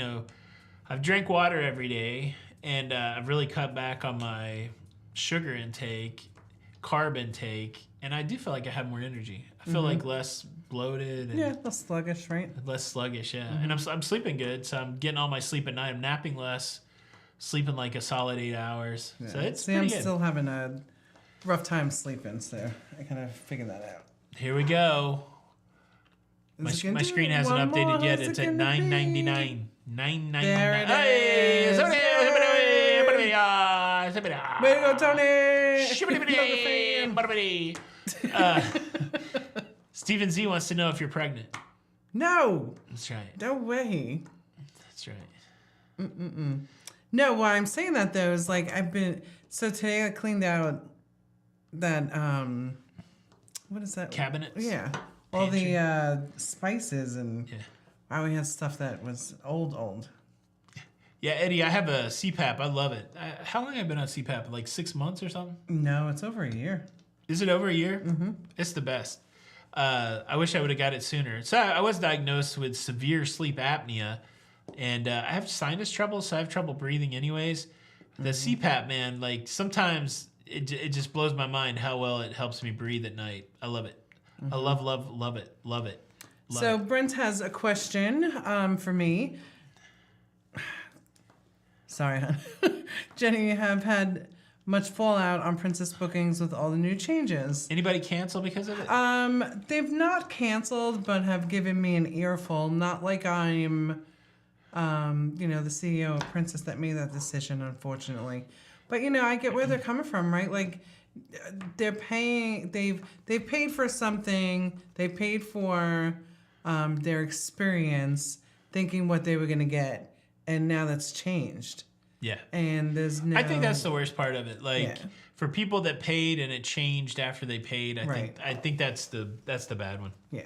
I've drank water every day, and I've really cut back on my sugar intake, carb intake, and I do feel like I have more energy. I feel like less bloated and less sluggish, right? less sluggish, yeah. And I'm sleeping good, so I'm getting all my sleep at night. I'm napping less, sleeping like a solid 8 hours. Yeah. So it's See, pretty I'm good. still having a rough time sleeping, so I kind of figured that out. Here we go. My screen hasn't updated yet. It's at $9.99. $9.99. There it Hey, is. Way to go, Tony! Stephen Z wants to know if you're pregnant. No, That's right. no way. That's right. No, why I'm saying that though is like so today I cleaned out that what is that? Cabinets? Yeah. All Pantry? the spices and Yeah. I always had stuff that was old. Yeah, Eddie, I have a CPAP. I love it. How long have I been on CPAP? Like 6 months or something? No, it's over a year. Is it over a year? Mm-hmm. It's the best. I wish I would have got it sooner. So I was diagnosed with severe sleep apnea, and I have sinus trouble, so I have trouble breathing anyways. The CPAP, man, like sometimes it just blows my mind how well it helps me breathe at night. I love it. I love it. Love it. So Brent has a question for me. Sorry, hon. Jenny, you have had much fallout on Princess bookings with all the new changes. Anybody cancel because of it? They've not canceled, but have given me an earful. Not like I'm, the CEO of Princess that made that decision, unfortunately. But I get where they're coming from, right? Like, they're paying. They've paid for something. They paid for their experience, thinking what they were gonna get, and now that's changed. Yeah. And there's no. I think that's the worst part of it. Like Yeah. for people that paid and it changed after they paid, Right. I think that's the bad one. Yeah.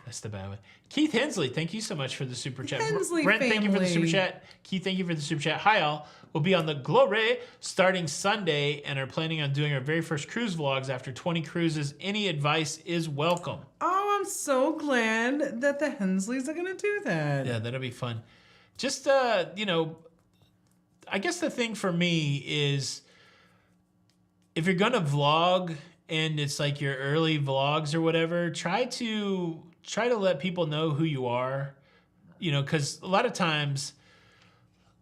That's the bad one. Keith Hensley, thank you so much for the super chat. Hensley Brent, thank you for the super family. chat. Keith, thank you for the super chat. Hi all. We'll be on the Glory starting Sunday and are planning on doing our very first cruise vlogs after 20 cruises. Any advice is welcome. Oh, I'm so glad that the Hensleys are gonna do that. Yeah, that'll be fun. Just I guess the thing for me is if you're gonna vlog and it's like your early vlogs or whatever, try to let people know who you are, because a lot of times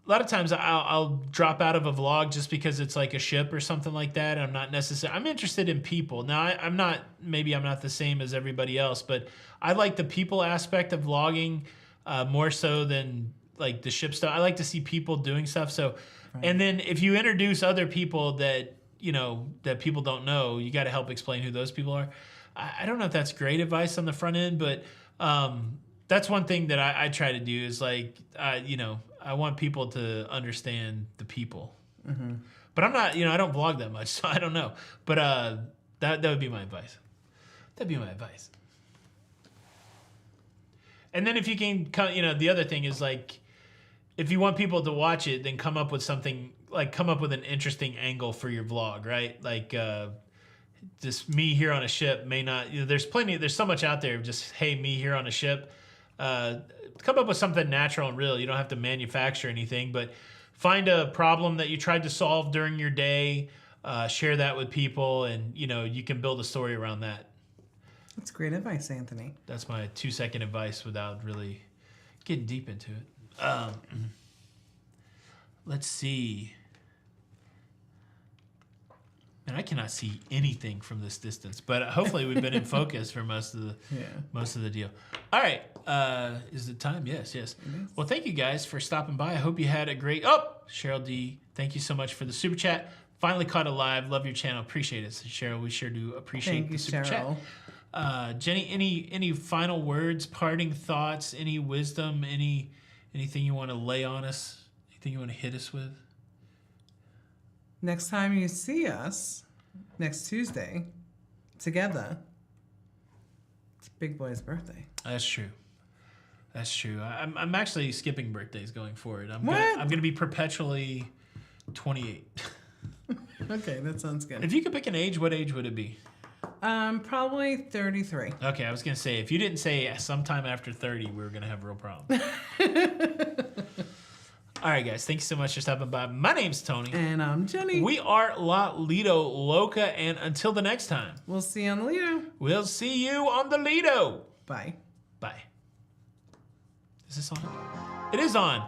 I'll drop out of a vlog just because it's like a ship or something like that. And I'm interested in people. Now I'm not the same as everybody else, but I like the people aspect of vlogging more so than like the ship stuff. I like to see people doing stuff. So, and then if you introduce other people that people don't know, you got to help explain who those people are. I don't know if that's great advice on the front end, but that's one thing that I try to do is like, I want people to understand the people. Mm-hmm. But I'm not, I don't vlog that much, so I don't know. But that would be my advice. That'd be my advice. And then if you can, the other thing is like, if you want people to watch it, then come up with an interesting angle for your vlog, right? Like, just me here on a ship may not, there's so much out there of just, hey, me here on a ship. Come up with something natural and real. You don't have to manufacture anything, but find a problem that you tried to solve during your day, share that with people, and, you can build a story around that. That's great advice, Anthony. That's my 2-second advice without really getting deep into it. Let's see. And I cannot see anything from this distance, but hopefully we've been in focus for most of the deal. All right, is it time? Yes. Well, thank you guys for stopping by. I hope you had a great. Oh, Cheryl D, thank you so much for the super chat. Finally caught it live. Love your channel. Appreciate it, Cheryl. We sure do appreciate the super chat. Jenny, any final words, parting thoughts, any wisdom, anything you want to lay on us? Anything you want to hit us with? Next time you see us, next Tuesday, together, it's Big Boy's birthday. That's true. That's true. I'm actually skipping birthdays going forward. I'm What? gonna be perpetually 28. Okay, that sounds good. If you could pick an age, what age would it be? Probably 33. Okay, I was gonna say if you didn't say sometime after 30, we were gonna have a real problem. All right, guys, thank you so much for stopping by. My name's Tony. And I'm Jenny. We are La Lido Loca, and until the next time, We'll see you on the Lido. we'll see you on the Lido. Bye. Bye. Is this on? It is on.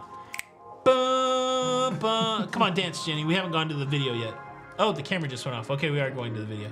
Bum, bum. Come on, dance, Jenny. We haven't gone to the video yet. Oh, the camera just went off. Okay, we are going to the video.